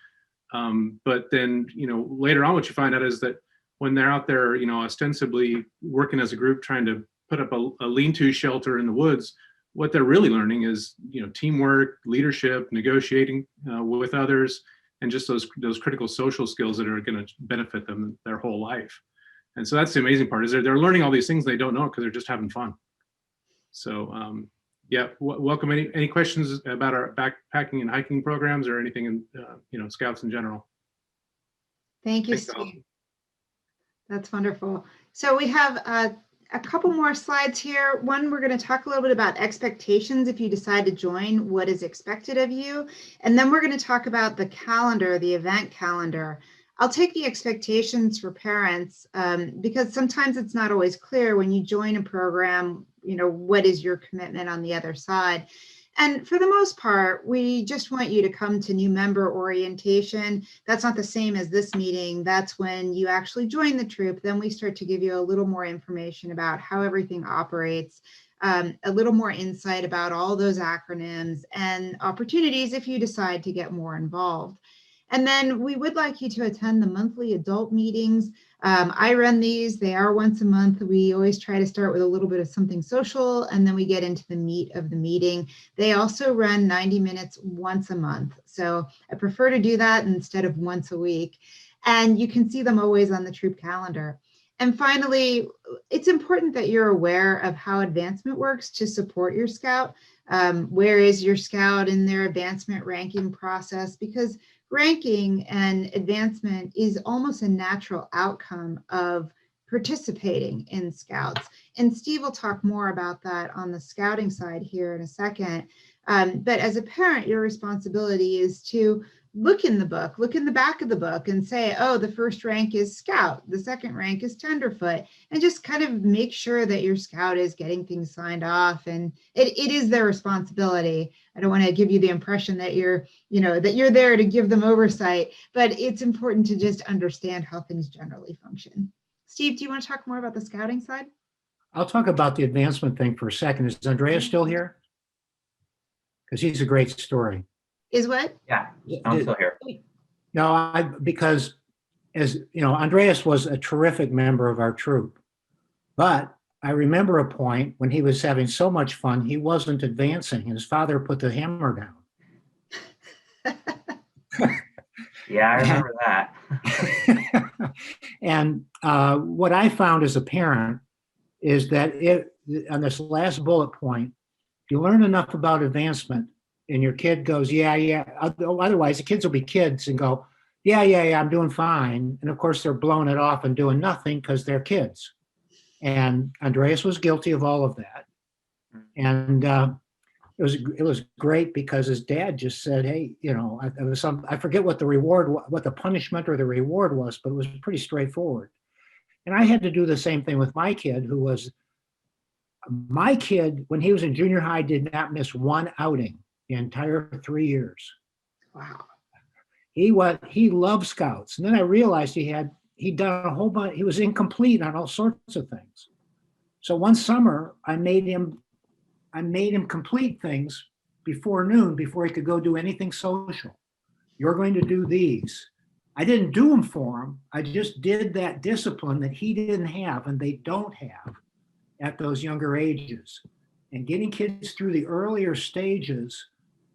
But then, later on, what you find out is that when they're out there, ostensibly working as a group, trying to put up a lean-to shelter in the woods, what they're really learning is, teamwork, leadership, negotiating with others, and just those critical social skills that are going to benefit them their whole life. And so that's the amazing part, is they're learning all these things they don't know because they're just having fun. So yeah, welcome. Any questions about our backpacking and hiking programs, or anything in Scouts in general? Thank you, Steve. That's wonderful. So we have a couple more slides here. One, we're going to talk a little bit about expectations if you decide to join, what is expected of you. And then we're going to talk about the calendar, the event calendar. I'll take the expectations for parents because sometimes it's not always clear when you join a program, what is your commitment on the other side. And for the most part, we just want you to come to new member orientation. That's not the same as this meeting. That's when you actually join the troop. Then we start to give you a little more information about how everything operates, a little more insight about all those acronyms and opportunities if you decide to get more involved. And then we would like you to attend the monthly adult meetings. I run these, they are once a month. We always try to start with a little bit of something social, and then we get into the meat of the meeting. They also run 90 minutes once a month. So I prefer to do that instead of once a week. And you can see them always on the troop calendar. And finally, it's important that you're aware of how advancement works to support your scout. Where is your scout in their advancement ranking process? Because ranking and advancement is almost a natural outcome of participating in Scouts. And Steve will talk more about that on the scouting side here in a second. But as a parent, your responsibility is to look in the book, look in the back of the book and say, oh, the first rank is Scout, the second rank is Tenderfoot, and just kind of make sure that your Scout is getting things signed off. And it is their responsibility. I don't want to give you the impression that you're there to give them oversight, but it's important to just understand how things generally function. Steve, do you want to talk more about the scouting side? I'll talk about the advancement thing for a second. Is Andreas still here? Because he's a great story. Is what? Yeah, I'm still here. No, because as you know, Andreas was a terrific member of our troop. But I remember a point when he was having so much fun, he wasn't advancing. His father put the hammer down. Yeah, I remember that. And what I found as a parent is that on this last bullet point, if you learn enough about advancement and your kid goes, yeah, otherwise the kids will be kids and go, yeah, I'm doing fine. And of course they're blowing it off and doing nothing because they're kids. And Andreas was guilty of all of that. And it was great because his dad just said, hey, I forget what the punishment or the reward was, but it was pretty straightforward. And I had to do the same thing with my kid, when he was in junior high, did not miss one outing the entire 3 years. Wow. He loved Scouts. And then I realized he'd done a whole bunch, he was incomplete on all sorts of things. So one summer I made him complete things before noon, before he could go do anything social. You're going to do these. I didn't do them for him. I just did that discipline that he didn't have and they don't have at those younger ages. And getting kids through the earlier stages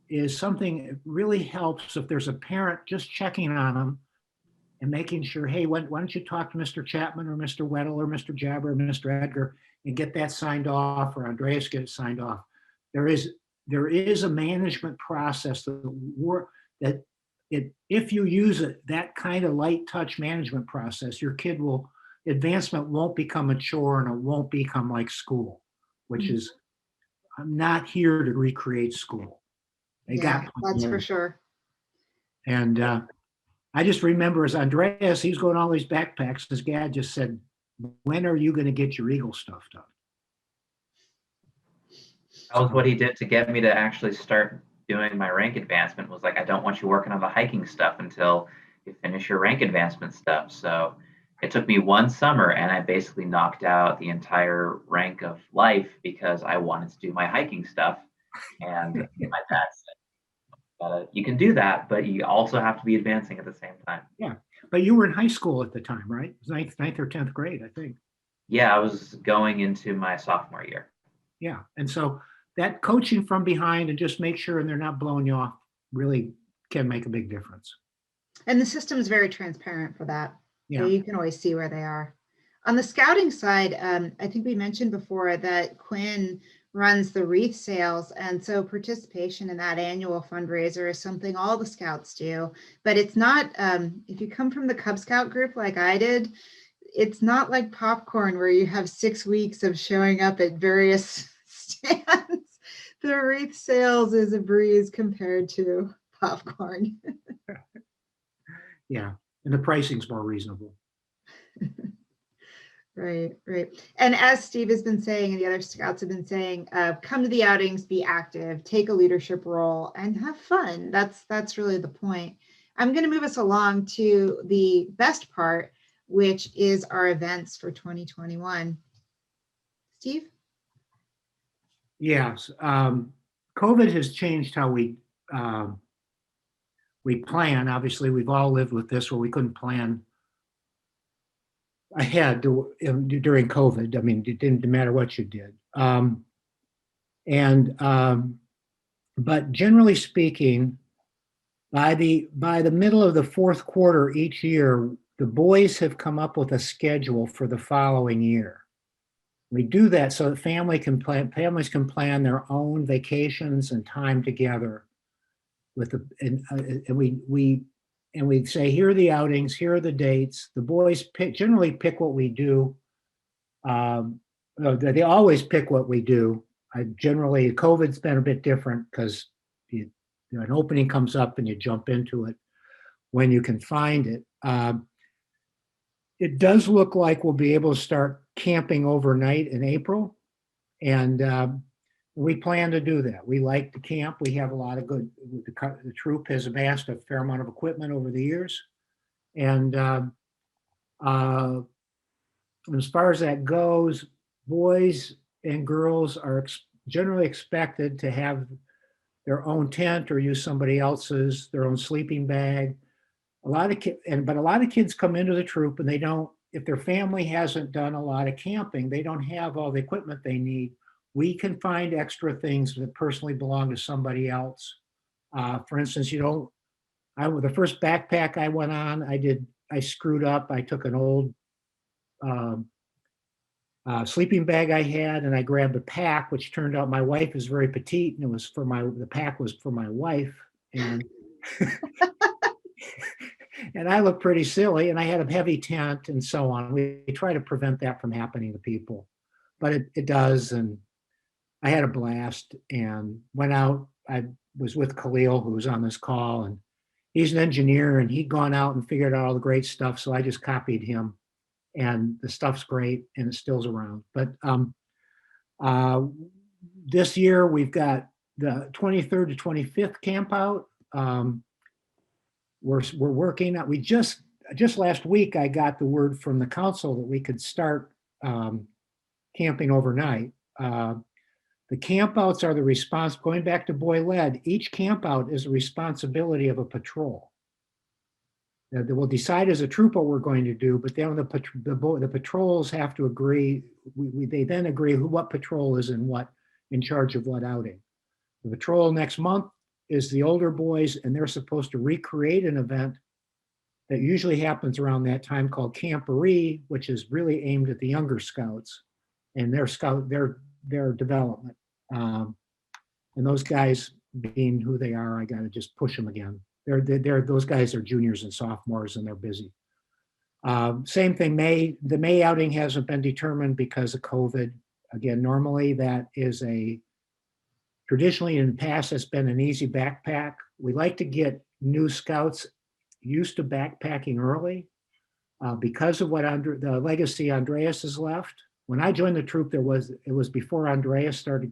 is something that really helps if there's a parent just checking on them and making sure, hey, why don't you talk to Mr. Chapman or Mr. Weddle or Mr. Jabber or Mr. Edgar and get that signed off, or Andreas get it signed off. There is a management process that if you use that kind of light touch management process, your kid advancement won't become a chore and it won't become like school, which is, I'm not here to recreate school. Yeah, that's for sure. And I just remember as Andreas, he's going all these backpacks, his dad just said, when are you going to get your Eagle stuff done? That was what he did to get me to actually start doing my rank advancement, was like, I don't want you working on the hiking stuff until you finish your rank advancement stuff. So it took me one summer and I basically knocked out the entire rank of life because I wanted to do my hiking stuff. And my dad said, you can do that, but you also have to be advancing at the same time. Yeah. But you were in high school at the time, right? It was ninth or 10th grade, I think. Yeah, I was going into my sophomore year. Yeah. And so that coaching from behind and just make sure and they're not blowing you off really can make a big difference. And the system is very transparent for that. Yeah. So you can always see where they are. On the scouting side, I think we mentioned before that Quinn runs the wreath sales. And so participation in that annual fundraiser is something all the scouts do. But it's not, if you come from the Cub Scout group like I did, it's not like popcorn where you have 6 weeks of showing up at various stands. The wreath sales is a breeze compared to popcorn. Yeah. And the pricing's more reasonable. Right. And as Steve has been saying, and the other scouts have been saying, come to the outings, be active, take a leadership role, and have fun. That's really the point. I'm going to move us along to the best part, which is our events for 2021. Steve? Yes. COVID has changed how we plan. Obviously, we've all lived with this where we couldn't plan ahead during COVID. I mean, it didn't matter what you did. But generally speaking, by the middle of the fourth quarter each year, the boys have come up with a schedule for the following year. We do that so that families can plan their own vacations and time together. And we say, here are the outings, here are the dates. The boys generally pick what we do. They always pick what we do. Generally, COVID's been a bit different because an opening comes up and you jump into it when you can find it. It does look like we'll be able to start camping overnight in April. And we plan to do that. We like to camp. We have a lot of good, the troop has amassed a fair amount of equipment over the years. And as far as that goes, boys and girls are generally expected to have their own tent or use somebody else's, their own sleeping bag. But a lot of kids come into the troop and they don't, if their family hasn't done a lot of camping, they don't have all the equipment they need. We can find extra things that personally belong to somebody else. For instance, the first backpack I went on, I screwed up. I took an old sleeping bag I had, and I grabbed a pack, which turned out my wife is very petite, and the pack was for my wife, and and I looked pretty silly, and I had a heavy tent and so on. We try to prevent that from happening to people, but it does, and I had a blast and went out. I was with Khalil, who was on this call, and he's an engineer, and he'd gone out and figured out all the great stuff, so I just copied him. And the stuff's great and it still's around. But this year we've got the 23rd to 25th camp out. We're working. We just last week I got the word from the council that we could start camping overnight. The campouts are the response. Going back to boy led, each campout is a responsibility of a patrol. We'll decide as a troop what we're going to do, but then the patrols have to agree. They then agree what patrol is in charge of what outing. The patrol next month is the older boys, and they're supposed to recreate an event that usually happens around that time called Camporee, which is really aimed at the younger scouts and their development. And those guys, being who they are, I got to just push them again. Those guys are juniors and sophomores, and they're busy. Same thing. The May outing hasn't been determined because of COVID. Again, normally that is traditionally in the past, it's been an easy backpack. We like to get new scouts used to backpacking early because of the legacy Andreas has left. When I joined the troop, it was before Andreas started,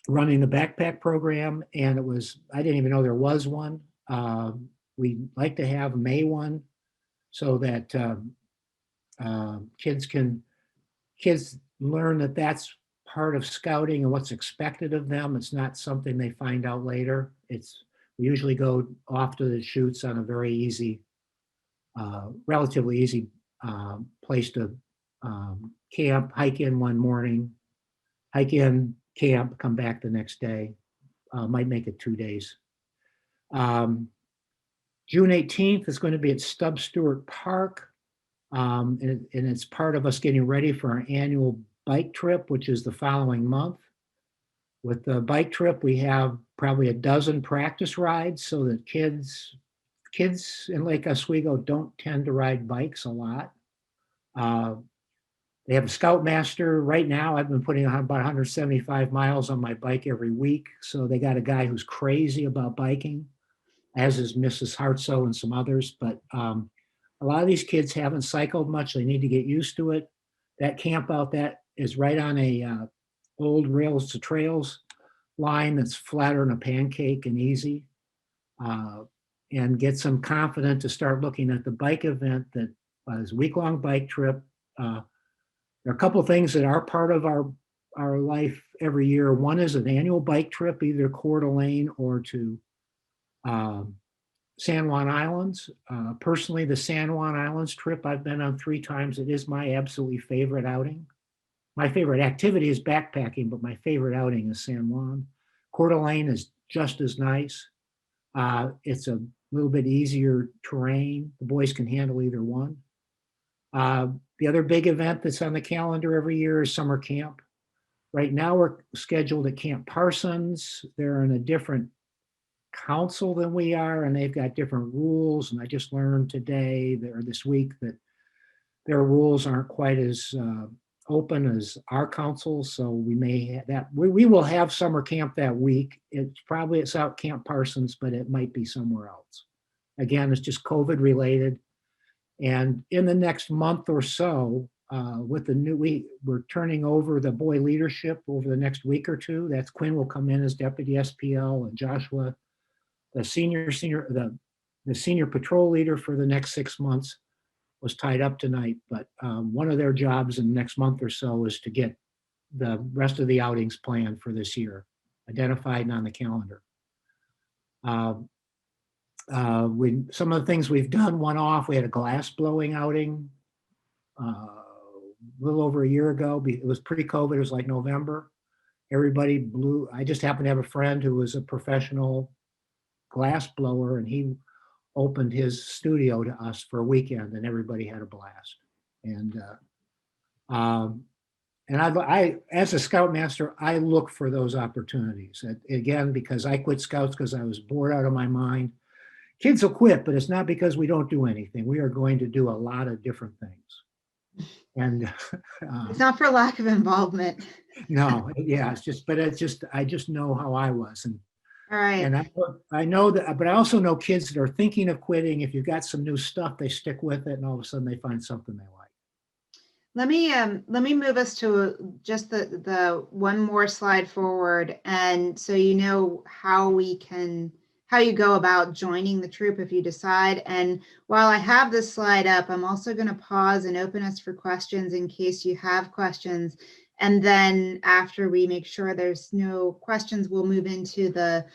running the backpack program, and I didn't even know there was one. We like to have a May one so that kids learn that that's part of scouting and what's expected of them. It's not something they find out later. We usually go off to the shoots on a very easy, relatively easy place to camp, hike in one morning, hike in, camp, come back the next day. Might make it 2 days. June 18th is going to be at Stubb Stewart Park. And it's part of us getting ready for our annual bike trip, which is the following month. With the bike trip, we have probably a dozen practice rides so that kids in Lake Oswego don't tend to ride bikes a lot. They have a Scoutmaster right now. I've been putting about 175 miles on my bike every week. So they got a guy who's crazy about biking, as is Mrs. Hartso and some others. But a lot of these kids haven't cycled much. They need to get used to it. That camp out that is right on a old rails to trails line that's flatter than a pancake and easy. And get some confident to start looking at the bike event that is a week-long bike trip. There are a couple of things that are part of our life every year. One is an annual bike trip, either Coeur d'Alene or to San Juan Islands. Personally, the San Juan Islands trip I've been on 3 times. It is my absolutely favorite outing. My favorite activity is backpacking, but my favorite outing is San Juan. Coeur d'Alene is just as nice. It's a little bit easier terrain. The boys can handle either one. The other big event that's on the calendar every year is summer camp. Right now we're scheduled at Camp Parsons. They're in a different council than we are, and they've got different rules. And I just learned today or this week that their rules aren't quite as open as our council. So we may have that. We will have summer camp that week. It's out Camp Parsons, but it might be somewhere else. Again, it's just COVID related. And in the next month or so, we're turning over the boy leadership over the next week or two. That's Quinn will come in as deputy SPL, and Joshua, the senior patrol leader for the next 6 months, was tied up tonight. But one of their jobs in the next month or so is to get the rest of the outings planned for this year, identified and on the calendar. Some of the things we've done one-off, we had a glass blowing outing a little over a year ago. It was pre-COVID, it was like November. Everybody blew. I just happened to have a friend who was a professional glass blower, and he opened his studio to us for a weekend, and everybody had a blast. And I, as a Scoutmaster, I look for those opportunities. Again, because I quit Scouts because I was bored out of my mind. Kids will quit, but it's not because we don't do anything. We are going to do a lot of different things. And it's not for lack of involvement. No, yeah, I just know how I was. And all right. And I know that, but I also know kids that are thinking of quitting. If you've got some new stuff, they stick with it, and all of a sudden they find something they like. Let me move us to just the one more slide forward, and so you know how you go about joining the troop if you decide. And while I have this slide up, I'm also going to pause and open us for questions in case you have questions. And then after we make sure there's no questions, we'll move into the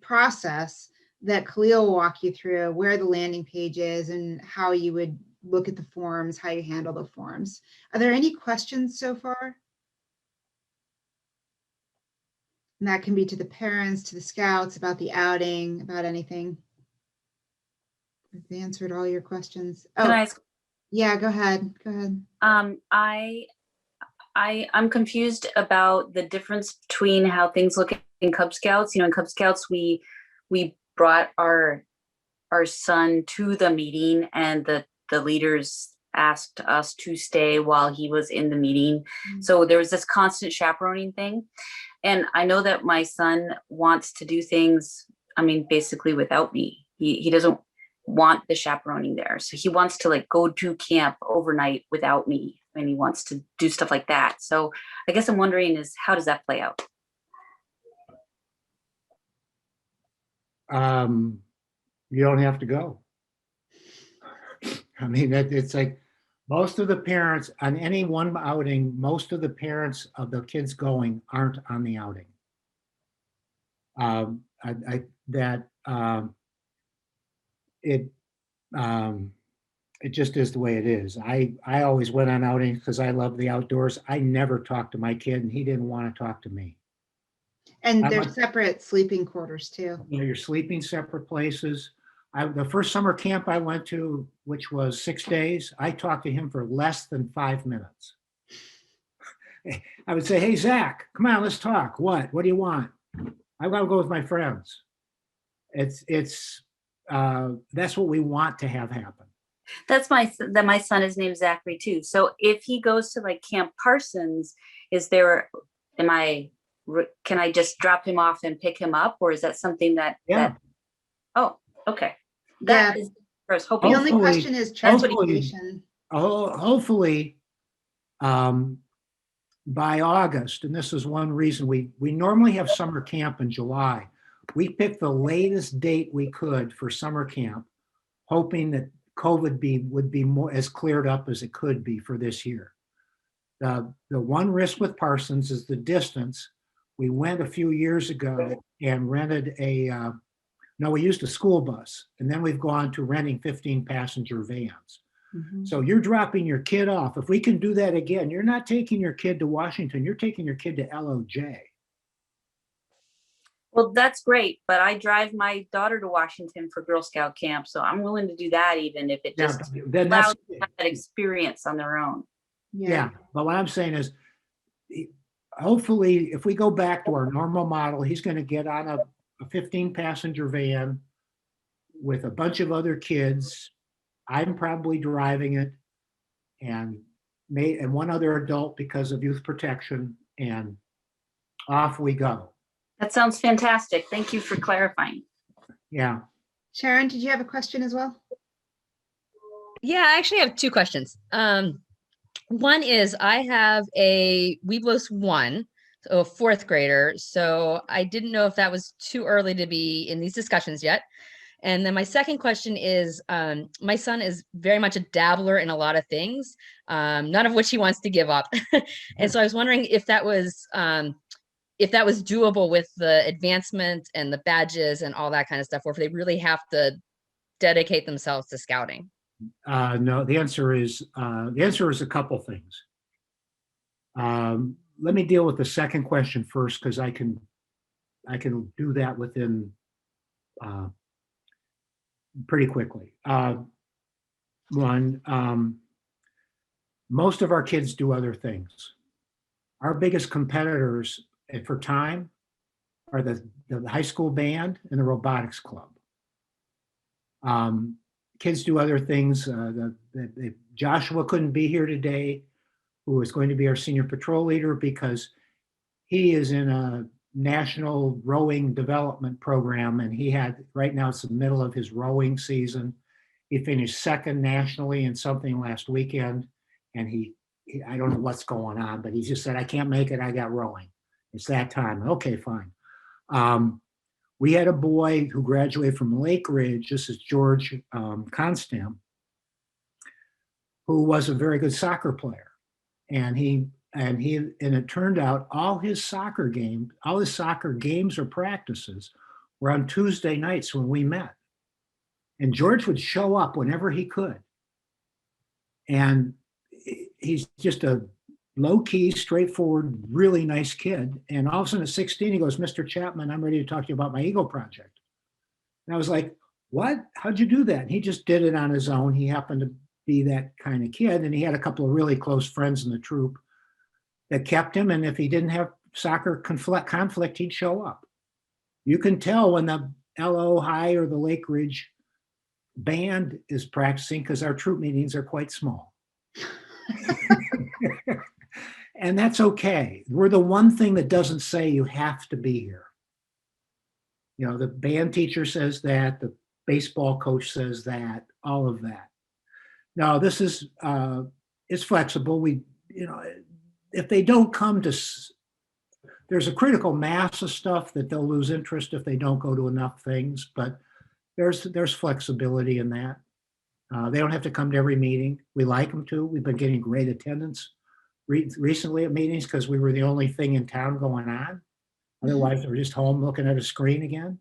process that Khalil will walk you through, where the landing page is and how you would look at the forms, how you handle the forms. Are there any questions so far? And that can be to the parents, to the scouts, about the outing, about anything. I've answered all your questions. Can I Oh, ask? yeah, go ahead. Go ahead. I'm confused about the difference between how things look in Cub Scouts. You know, in Cub Scouts, we brought our son to the meeting, and the leaders asked us to stay while he was in the meeting. So there was this constant chaperoning thing. And I know that my son wants to do things, I mean, basically without me. He doesn't want the chaperoning there. So he wants to like go to camp overnight without me, and he wants to do stuff like that. So I guess I'm wondering is how does that play out? You don't have to go. I mean, it's like most of the parents on any one outing, most of the parents of the kids going aren't on the outing. It just is the way it is. I always went on outings because I love the outdoors. I never talked to my kid, and he didn't want to talk to me. And I they're want- separate sleeping quarters too. You know, you're sleeping separate places. The first summer camp I went to, which was 6 days, I talked to him for less than 5 minutes. I would say, "Hey, Zach, come on, let's talk. What do you want?" I want to go with my friends. That's what we want to have happen. That's my son is named Zachary too. So if he goes to like Camp Parsons, can I just drop him off and pick him up, or is that something that? Yeah. Oh, okay. Yeah. That is. I was hoping. The only Hopefully- question is transportation. Hopefully, by August, and this is one reason we normally have summer camp in July. We picked the latest date we could for summer camp, hoping that COVID would be more as cleared up as it could be for this year. The one risk with Parsons is the distance. We went a few years ago and rented we used a school bus, and then we've gone to renting 15-passenger vans. Mhm. So you're dropping your kid off. If we can do that again, you're not taking your kid to Washington, you're taking your kid to LOJ. Well, that's great, but I drive my daughter to Washington for Girl Scout camp, so I'm willing to do that even if it Now, just then allows that's, them to have that experience on their own. yeah. But what I'm saying is, hopefully, if we go back to our normal model, he's going to get on a 15-passenger van with a bunch of other kids. I'm probably driving it, and one other adult because of youth protection, and off we go. That sounds fantastic. Thank you for clarifying. Yeah. Sharon, did you have a question as well? Yeah, I actually have two questions. One is I have a Weeblos 1, so a fourth grader. So I didn't know if that was too early to be in these discussions yet. And then my second question is, my son is very much a dabbler in a lot of things, none of which he wants to give up. And so I was wondering if that was doable with the advancement and the badges and all that kind of stuff, or if they really have to dedicate themselves to scouting. No, the answer is a couple things. Let me deal with the second question first, because I can do that within pretty quickly. Most of our kids do other things. Our biggest competitors for time are the high school band and the robotics club. Kids do other things. Joshua couldn't be here today, who is going to be our senior patrol leader, because he is in a national rowing development program, and right now it's the middle of his rowing season. He finished second nationally in something last weekend, and I don't know what's going on, but he just said, "I can't make it. I got rowing. It's that time." Okay, fine. We had a boy who graduated from Lake Ridge. This is George Constam, who was a very good soccer player, and it turned out all his soccer games or practices were on Tuesday nights when we met, and George would show up whenever he could, and he's just a low-key, straightforward, really nice kid. And all of a sudden at 16, he goes, "Mr. Chapman, I'm ready to talk to you about my Eagle project." And I was like, what? How'd you do that? And he just did it on his own. He happened to be that kind of kid. And he had a couple of really close friends in the troop that kept him. And if he didn't have soccer conflict, he'd show up. You can tell when the LO High or the Lake Ridge band is practicing because our troop meetings are quite small. And that's okay. We're the one thing that doesn't say you have to be here. You know, the band teacher says that, the baseball coach says that, all of that. Now, this is, it's flexible. We, you know, if they don't come to, there's a critical mass of stuff that they'll lose interest if they don't go to enough things, but there's flexibility in that. They don't have to come to every meeting. We like them to. We've been getting great attendance recently at meetings because we were the only thing in town going on. Otherwise, they were just home looking at a screen again.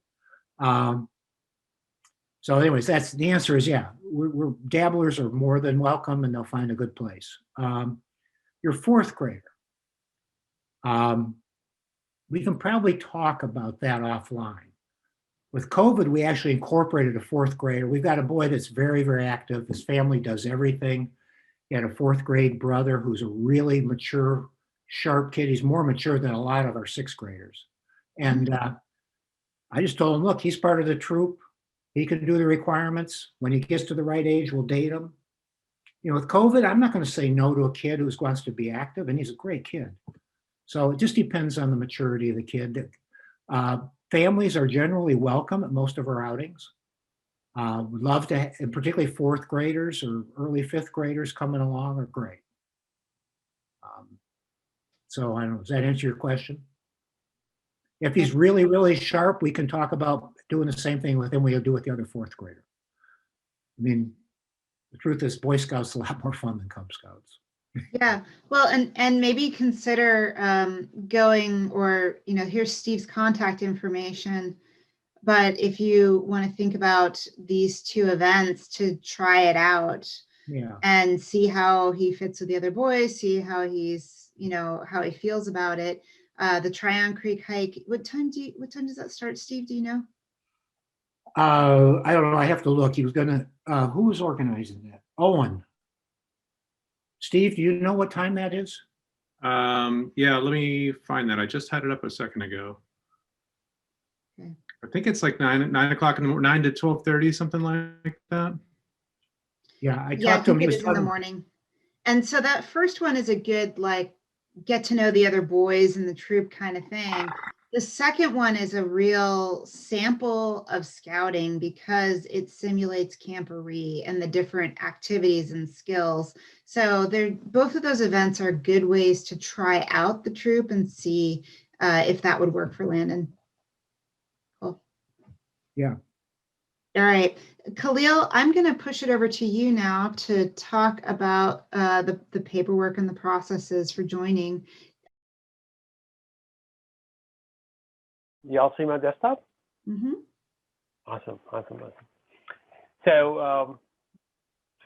So anyways, that's the answer is yeah, we're dabblers are more than welcome and they'll find a good place. Your fourth grader. We can probably talk about that offline. With COVID, we actually incorporated a fourth grader. We've got a boy that's very, very active. His family does everything. He had a fourth grade brother who's a really mature, sharp kid. He's more mature than a lot of our sixth graders. And I just told him, look, he's part of the troop. He can do the requirements. When he gets to the right age, we'll date him. You know, with COVID, I'm not going to say no to a kid who wants to be active, and he's a great kid. So it just depends on the maturity of the kid. Families are generally welcome at most of our outings. Would love to, and particularly fourth graders or early fifth graders coming along are great. So I don't know, does that answer your question? If he's really, really sharp, we can talk about doing the same thing with him we'll do with the other fourth grader. I mean, the truth is Boy Scouts is a lot more fun than Cub Scouts. Yeah, well, and maybe consider going, or, you know, here's Steve's contact information. But if you want to think about these two events to try it out, Yeah, and see how he fits with the other boys, see how he's, you know, how he feels about it. The Tryon Creek hike, what time does that start, Steve? Do you know? I don't know. I have to look. He was gonna. Who was organizing that? Owen. Steve, do you know what time that is? Yeah, let me find that. I just had it up a second ago. Okay. I think it's like 9 o'clock in the morning, 9 to 12:30, something like that. Yeah, I Yeah, I talked to him. think He it was is in the morning. And so that first one is a good, like, get to know the other boys and the troop kind of thing. The second one is a real sample of scouting because it simulates camporee and the different activities and skills. So both of those events are good ways to try out the troop and see if that would work for Landon. Cool. Yeah. All right, Khalil, I'm going to push it over to you now to talk about the paperwork and the processes for joining. Y'all see my desktop? Mm-hmm. Awesome. So,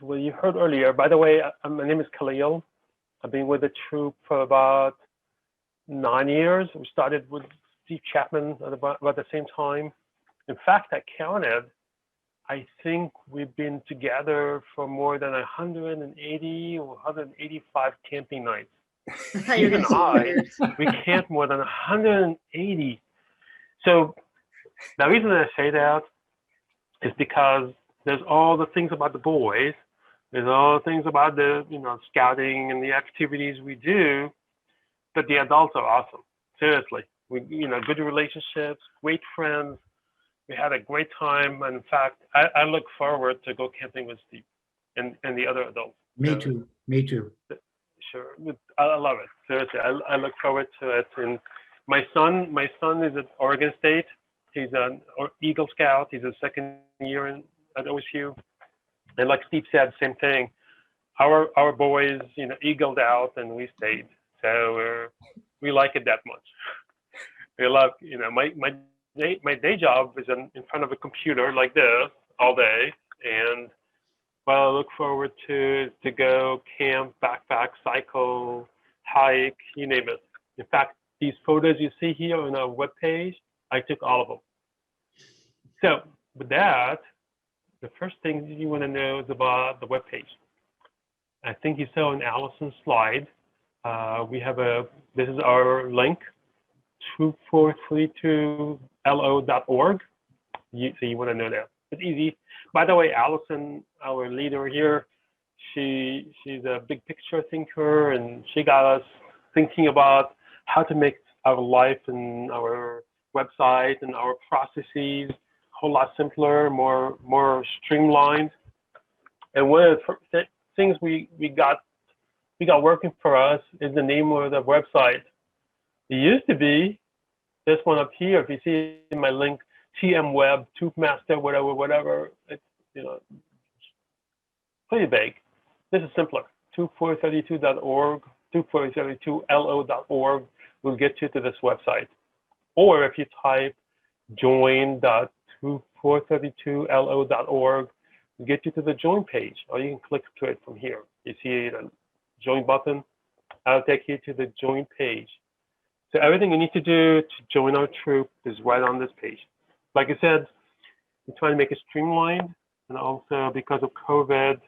well, you heard earlier, by the way, my name is Khalil. I've been with the troop for about 9 years. We started with Steve Chapman at about the same time. In fact, I counted, I think we've been together for more than 180 or 185 camping nights. Even we camped more than 180. So the reason I say that is because there's all the things about the boys, there's all the things about the, you know, scouting and the activities we do, but the adults are awesome. Seriously, we, you know, good relationships, great friends. We had a great time. And in fact, I look forward to go camping with Steve and the other adults. Me So, too. Me too. Sure, I love it. Seriously, I look forward to it. And my son is at Oregon State. He's an Eagle Scout. He's a second year at OSU. And like Steve said, same thing. Our boys, you know, eagled out, and we stayed. So we like it that much. We love, you know, my day job is in front of a computer like this all day, and what I look forward to go camp, backpack, cycle, hike, you name it. In fact, these photos you see here on our webpage, I took all of them. So with that, the first thing you want to know is about the web page. I think you saw on Allison's slide, this is our link, 2432lo.org. So you want to know that. It's easy. By the way, Allison, our leader here, she's a big picture thinker, and she got us thinking about how to make our life and our website and our processes a whole lot simpler, more streamlined. And one of the things we got working for us is the name of the website. It used to be this one up here. If you see in my link, TM Web, Tubemaster, whatever. It's pretty big. This is simpler. 2432.org, 2432lo.org will get you to this website. Or if you type join.2432lo.org, will get you to the join page, or you can click to it from here. You see the join button. I'll take you to the join page. So everything you need to do to join our troop is right on this page. Like I said, we're trying to make it streamlined, and also because of COVID,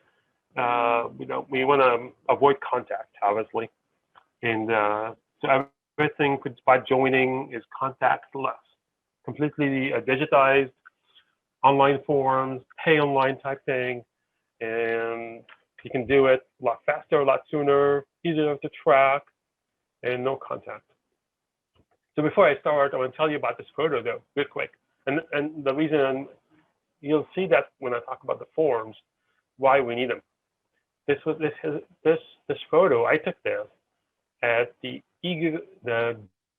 we want to avoid contact, obviously, and so everything by joining is contactless, completely digitized, online forms, pay online type thing, and you can do it a lot faster, a lot sooner, easier to track, and no contact. So before I start, I want to tell you about this photo, though, real quick. And the reason, you'll see that when I talk about the forms, why we need them. This photo, I took this at the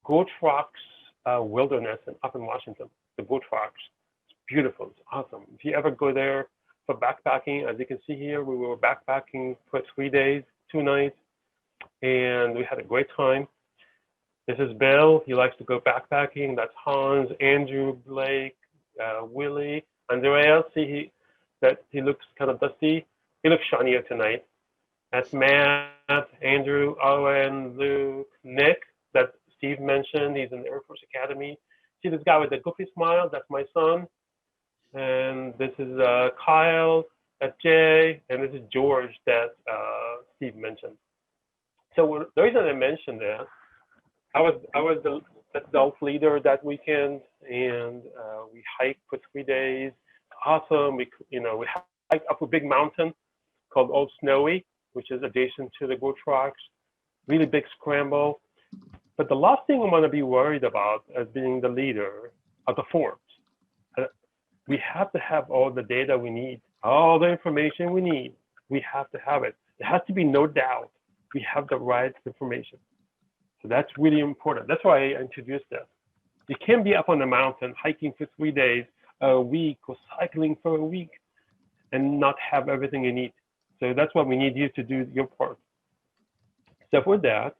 Gold Rocks Wilderness up in Washington. The Gold Rocks, it's beautiful, it's awesome. If you ever go there for backpacking, as you can see here, we were backpacking for 3 days, 2 nights, and we had a great time. This is Bill. He likes to go backpacking. That's Hans, Andrew, Blake, Willie, Andreas. See that he looks kind of dusty. He looks shinier tonight. That's Matt, Andrew, Owen, Luke, Nick, that Steve mentioned. He's in the Air Force Academy. See this guy with the goofy smile? That's my son. And this is Kyle, that's Jay, and this is George that Steve mentioned. So the reason I mentioned that, I was the adult leader that weekend, and we hiked for 3 days. Awesome. We hiked up a big mountain called Old Snowy, which is adjacent to the Gold Rocks. Really big scramble. But the last thing I want to be worried about as being the leader are the forms. We have to have all the data we need, all the information we need. We have to have it. There has to be no doubt we have the right information. So that's really important. That's why I introduced this. You can't be up on the mountain hiking for 3 days, a week, or cycling for a week and not have everything you need. So that's what we need you to do your part. So with that,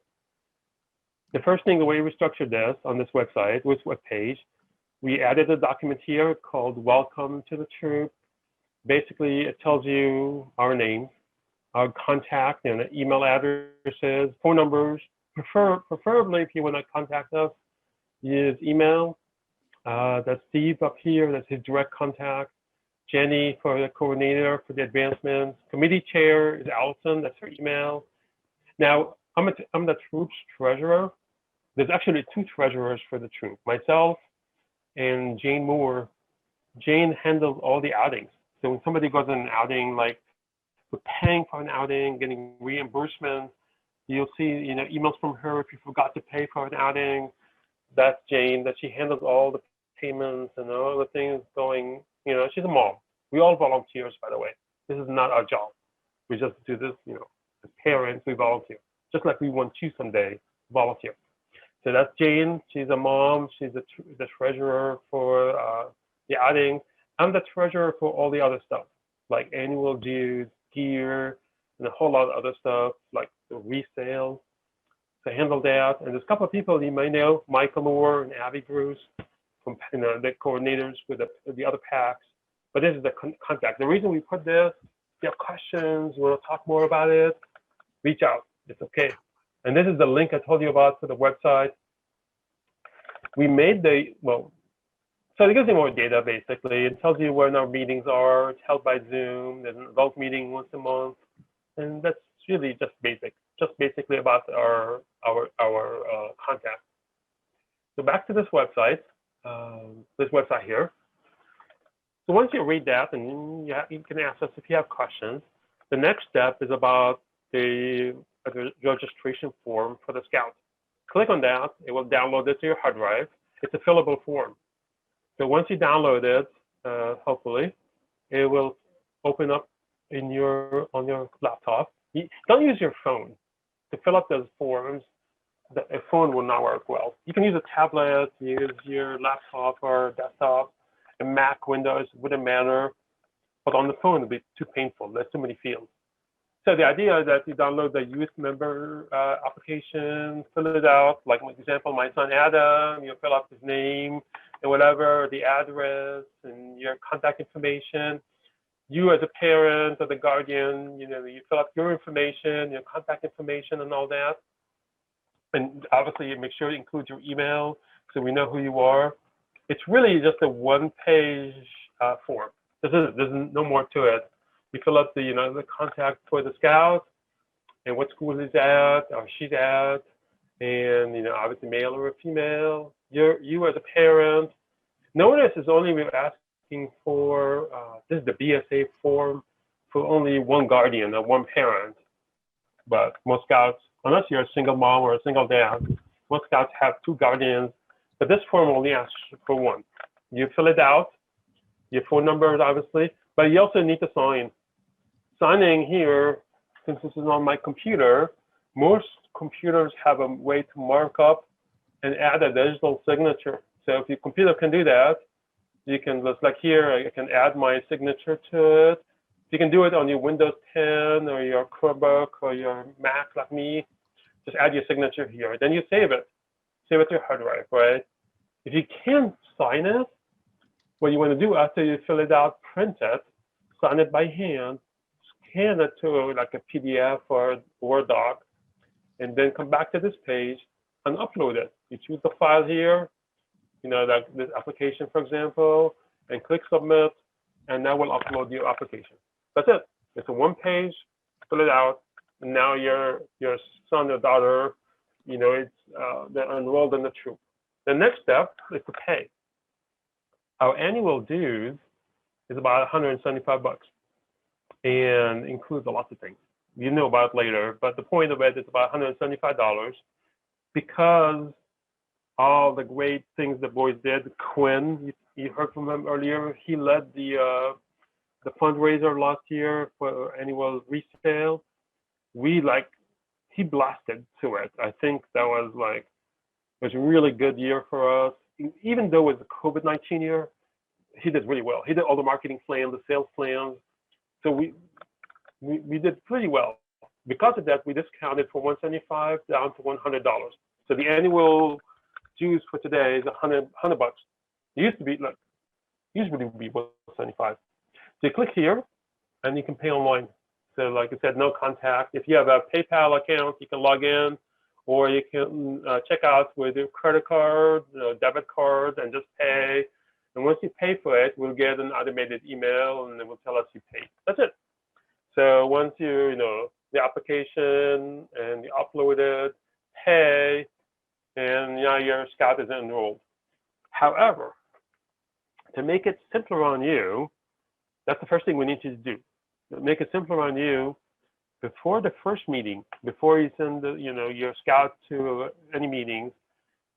the first thing, the way we structured this on this website, this web page, we added a document here called Welcome to the Troop. Basically, it tells you our name, our contact, and email addresses, phone numbers. Preferably, if you want to contact us, use email. That's Steve up here. That's his direct contact. Jenny for the coordinator for the advancements. Committee chair is Allison. That's her email. Now, I'm the troop's treasurer. There's actually 2 treasurers for the troop, myself and Jane Moore. Jane handles all the outings. So when somebody goes on an outing, like we're paying for an outing, getting reimbursement, you'll see emails from her if you forgot to pay for an outing. That's Jane, that she handles all the payments and all the things going, she's a mom. We all volunteers, by the way. This is not our job. We just do this, as parents, we volunteer. Just like we want you someday, volunteer. So that's Jane. She's a mom. She's the treasurer for the outing. I'm the treasurer for all the other stuff, like annual dues, gear, and a whole lot of other stuff, like the resale. So I handle that. And there's a couple of people you might know, Michael Moore and Abby Bruce, from the coordinators with the other packs. But this is the contact. The reason we put this, if you have questions, you want to talk more about it, reach out. It's okay. And this is the link I told you about to the website. We made so So it gives you more data, basically. It tells you when our meetings are. It's held by Zoom. There's an adult meeting once a month. And that's really just basic, just basically about our contact. So back to this website here. So once you read that, and you can ask us if you have questions. The next step is about the registration form for the Scout. Click on that. It will download it to your hard drive. It's a fillable form. So once you download it, hopefully, it will open up on your laptop. Don't use your phone to fill up those forms. A phone will not work well. You can use a tablet, use your laptop or desktop, a Mac, Windows, wouldn't matter. But on the phone, it'll be too painful. There's too many fields. So the idea is that you download the youth member application, fill it out. Like, for example, my son Adam, you fill out his name and whatever, the address and your contact information. You as a parent or the guardian, you fill out your information, your contact information and all that. And obviously, you make sure it includes your email so we know who you are. It's really just a one-page form. There's no more to it. You fill out the contact for the Scout and what school he's at or she's at, and obviously male or female. You as a parent. Notice is only we're asking for this is the BSA form for only one guardian or one parent. But most Scouts, unless you're a single mom or a single dad, most Scouts have two guardians. But this form only asks for one. You fill it out, your phone number is obviously, but you also need to sign. Signing here, since this is on my computer, most computers have a way to mark up and add a digital signature. So if your computer can do that, you can, just like here, I can add my signature to it. You can do it on your Windows 10 or your Chromebook or your Mac like me. Just add your signature here. Then you save it. Save it to your hard drive, right? If you can't sign it, what you want to do after you fill it out, print it, sign it by hand, scan it to like a PDF or a Word doc, and then come back to this page and upload it. You choose the file here, like this application, for example, and click submit, and that will upload your application. That's it. It's a one page, fill it out, and now your son or daughter, they're enrolled in the troop. The next step is to pay. Our annual dues is about $175 and includes a lot of things. You know about it later, but the point of it is about $175 because all the great things the boys did. Quinn, you heard from him earlier, he led the fundraiser last year for annual resale. He blasted to it. I think that was a really good year for us. Even though it was a COVID-19 year, he did really well. He did all the marketing plans, the sales plans. So we did pretty well. Because of that, we discounted from $175 down to $100. So the annual dues for today is $100. It used to be usually would be $175. So you click here, and you can pay online. So like I said, no contact. If you have a PayPal account, you can log in, or you can check out with your credit card, debit card, and just pay. And once you pay for it, we'll get an automated email, and it will tell us you paid. That's it. So once the application and you upload it, pay, and now your Scout is enrolled. However, to make it simpler on you, that's the first thing we need you to do. To make it simpler on you, before the first meeting, before you send your Scout to any meetings,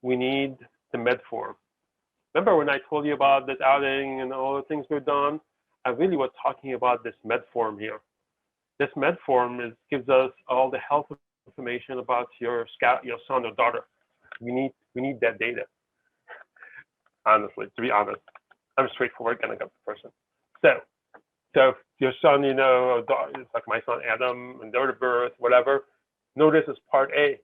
we need the med form. Remember when I told you about this outing and all the things we've done? I really was talking about this med form here. This med form gives us all the health information about your Scout, your son or daughter. We need that data. Honestly, to be honest, I'm a straightforward kind of person. So if your son, or daughter, it's like my son Adam, and their birth, whatever. Notice it's Part A.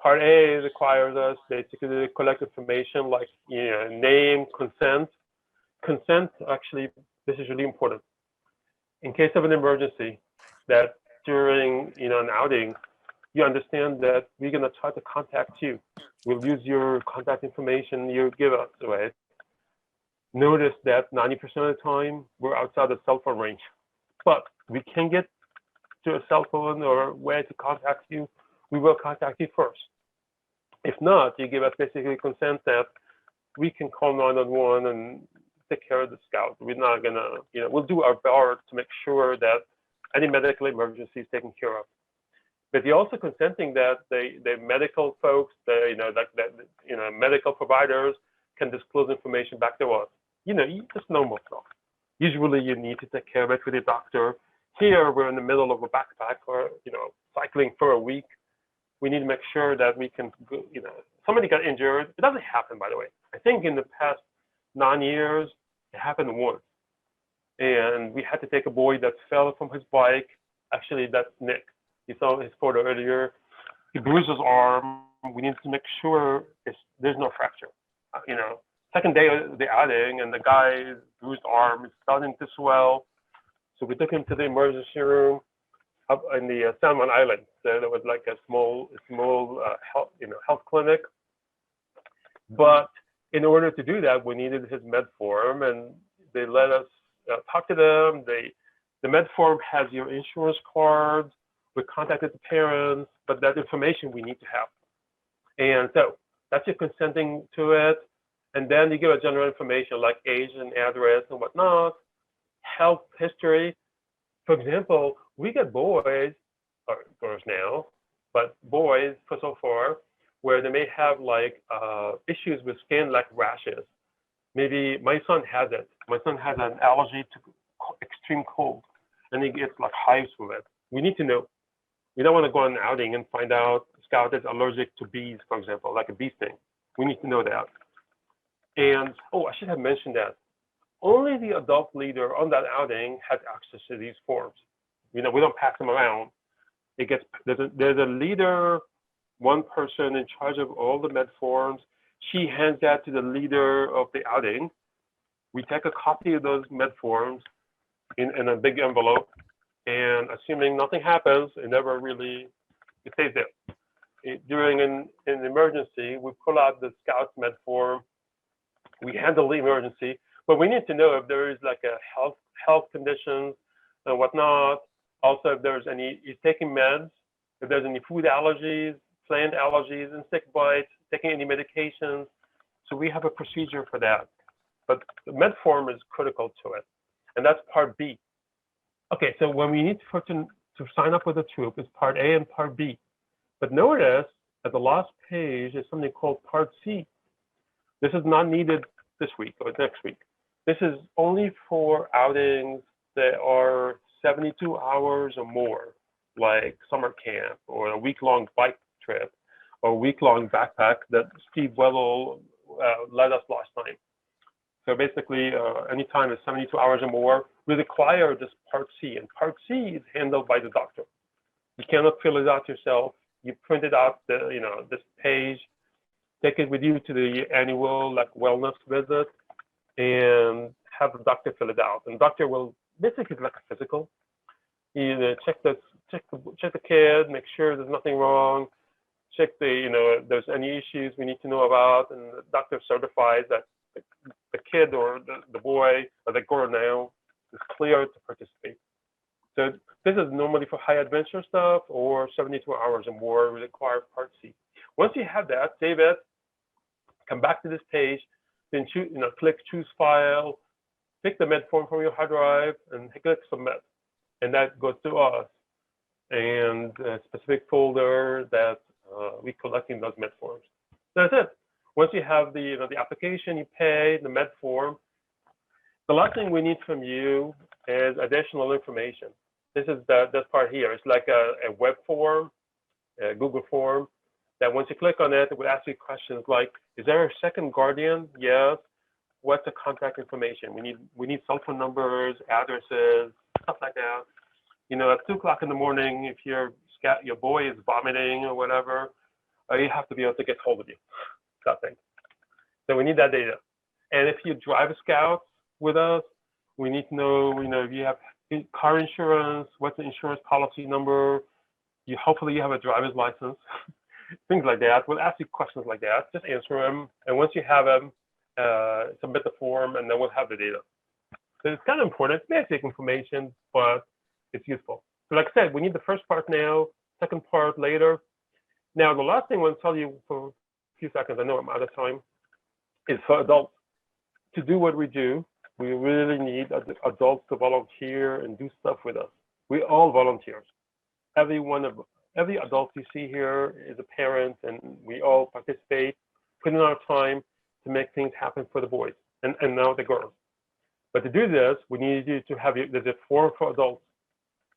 Part A requires us basically to collect information like name, consent. Consent, actually, this is really important. In case of an emergency, that during an outing, you understand that we're going to try to contact you. We'll use your contact information you give us, right? notice that 90% of the time we're outside the cell phone range, but we can get to a cell phone or where to contact you, we will contact you first. If not, you give us basically consent that we can call 911 and take care of the scout. We're not gonna, we'll do our part to make sure that any medical emergency is taken care of. But you're also consenting that the medical folks, medical providers can disclose information back to us. Just normal stuff. Usually you need to take care of it with a doctor. Here we're in the middle of a backpack or, cycling for a week. We need to make sure that we can, somebody got injured. It doesn't happen, by the way. I think in the past 9 years, it happened once. And we had to take a boy that fell from his bike. Actually, that's Nick. You saw his photo earlier. He bruised his arm. We need to make sure there's no fracture. Second day of the outing, and the guy's bruised arm is starting to swell. So we took him to the emergency room up in the San Juan Island. There was like a small health clinic. But in order to do that, we needed his med form, and they let us talk to them. The med form has your insurance card. We contacted the parents, but that information we need to have. And so that's your consenting to it. And then you give a general information like age and address and whatnot, health history. For example, we get boys, or girls now, but boys for so far, where they may have like issues with skin like rashes. Maybe my son has it. My son has an allergy to extreme cold, and he gets like hives from it. We need to know. We don't want to go on an outing and find out the scout is allergic to bees, for example, like a bee sting. We need to know that. And, I should have mentioned that. Only the adult leader on that outing has access to these forms. We don't pass them around. There's a leader, one person in charge of all the med forms. She hands that to the leader of the outing. We take a copy of those med forms in a big envelope, and assuming nothing happens, it stays there. During an emergency, we pull out the scout's med form. We handle the emergency, but we need to know if there is like a health conditions and whatnot. Also, if there's he's taking meds, if there's any food allergies, plant allergies, insect bites, taking any medications. So we have a procedure for that. But the med form is critical to it. And that's part B. Okay, so when we need to sign up with a troop, it's part A and part B. But notice at the last page is something called part C. This is not needed this week or next week. This is only for outings that are 72 hours or more, like summer camp or a week-long bike trip or a week-long backpack that Steve Weddle led us last time. So basically, anytime it's 72 hours or more, we require this part C, and part C is handled by the doctor. You cannot fill it out yourself. You print it out, this page, take it with you to the annual wellness visit, and have the doctor fill it out. And the doctor will basically like a physical. Check the kid, make sure there's nothing wrong. Check if there's any issues we need to know about, and the doctor certifies that the kid or the boy or the girl now is clear to participate. So this is normally for high adventure stuff or 72 hours or more. We require part C. Once you have that, save it. Come back to this page, then click choose file, pick the med form from your hard drive, and click submit. And that goes to us and a specific folder that we collecting those med forms. That's it. Once you have the application, you pay the med form. The last thing we need from you is additional information. This is this part here. It's like a web form, a Google form, that once you click on it, it will ask you questions like, is there a second guardian? Yes. What's the contact information? We need cell phone numbers, addresses, stuff like that. At 2:00 in the morning, if your boy is vomiting or whatever, you have to be able to get hold of you. That thing. So we need that data. And if you drive a scout with us, we need to know, if you have car insurance, what's the insurance policy number? Hopefully you have a driver's license. Things like that. We'll ask you questions like that. Just answer them. And once you have them, submit the form, and then we'll have the data. So it's kind of important. It's basic information, but it's useful. So like I said, we need the first part now, second part later. Now, the last thing I want to tell you for a few seconds, I know I'm out of time, is for adults. To do what we do, we really need adults to volunteer and do stuff with us. We all volunteers. Every adult you see here is a parent, and we all participate, put in our time to make things happen for the boys and now the girls. But to do this, we need you to have, there's a form for adults.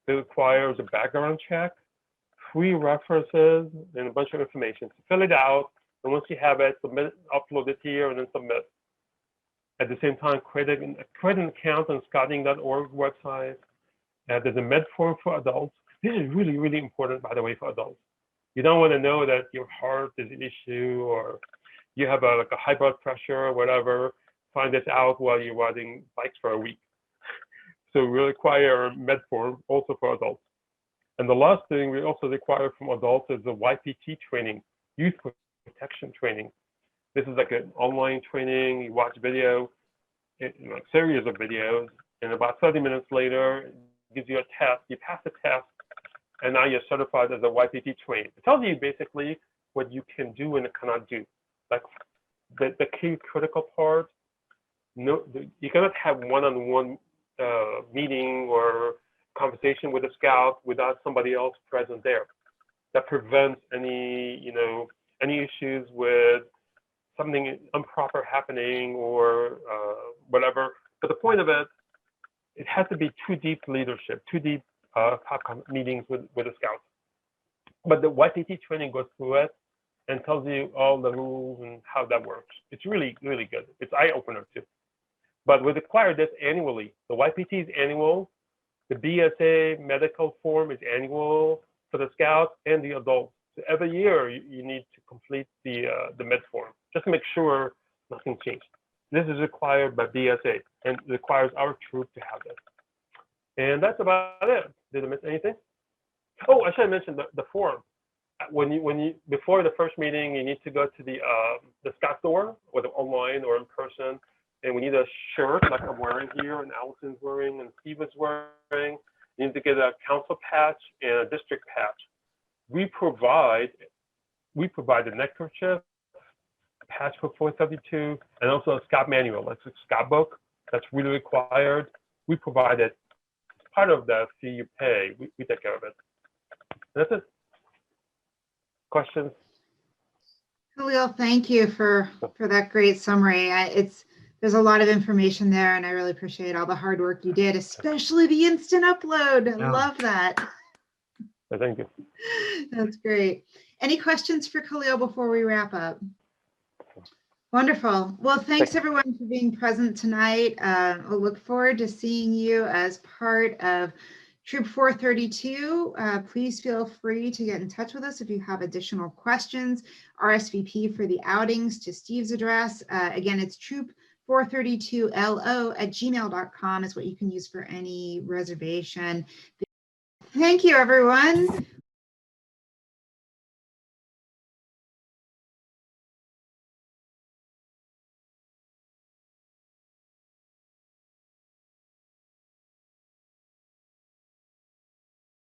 It requires a background check, 3 references, and a bunch of information. So fill it out, and once you have it, submit, upload it here, and then submit. At the same time, create an account on scouting.org website. There's a med form for adults. This is really, really important, by the way, for adults. You don't want to know that your heart is an issue or you have like a high blood pressure or whatever. Find this out while you're riding bikes for a week. So we require a med form also for adults. And the last thing we also require from adults is the YPT training, youth protection training. This is like an online training. You watch video, like series of videos, and about 30 minutes later, it gives you a test. You pass the test, and now you're certified as a YPT trained. It tells you basically what you can do and cannot do. Like the key critical part, no, you cannot have one-on-one meeting or conversation with a scout without somebody else present there. That prevents any issues with something improper happening or whatever. But the point of it, it has to be too deep leadership, too deep meetings with the scouts. But the YPT training goes through it and tells you all the rules and how that works. It's really, really good. It's eye-opener too. But we require this annually. The YPT is annual. The BSA medical form is annual for the scouts and the adults. So every year you need to complete the med form just to make sure nothing changed. This is required by BSA and requires our troop to have this. And that's about it. Did I miss anything? Oh, I should mention the form. When you before the first meeting, you need to go to the scout door, whether online or in person, and we need a shirt like I'm wearing here, and Allison's wearing, and Steve is wearing. You need to get a council patch and a district patch. We provide a neckerchief, a patch for 432, and also a scout manual. That's a scout book that's really required. We provide it. It's part of the fee you pay. We take care of it. That's it. Questions? Khalil, thank you for that great summary. There's a lot of information there, and I really appreciate all the hard work you did, especially the instant upload. I love that. Thank you. That's great. Any questions for Khalil before we wrap up? Wonderful. Well, thanks everyone for being present tonight. We'll look forward to seeing you as part of Troop 432. Please feel free to get in touch with us if you have additional questions. RSVP for the outings to Steve's address. Again, it's troop432lo@gmail.com is what you can use for any reservation. Thank you, everyone.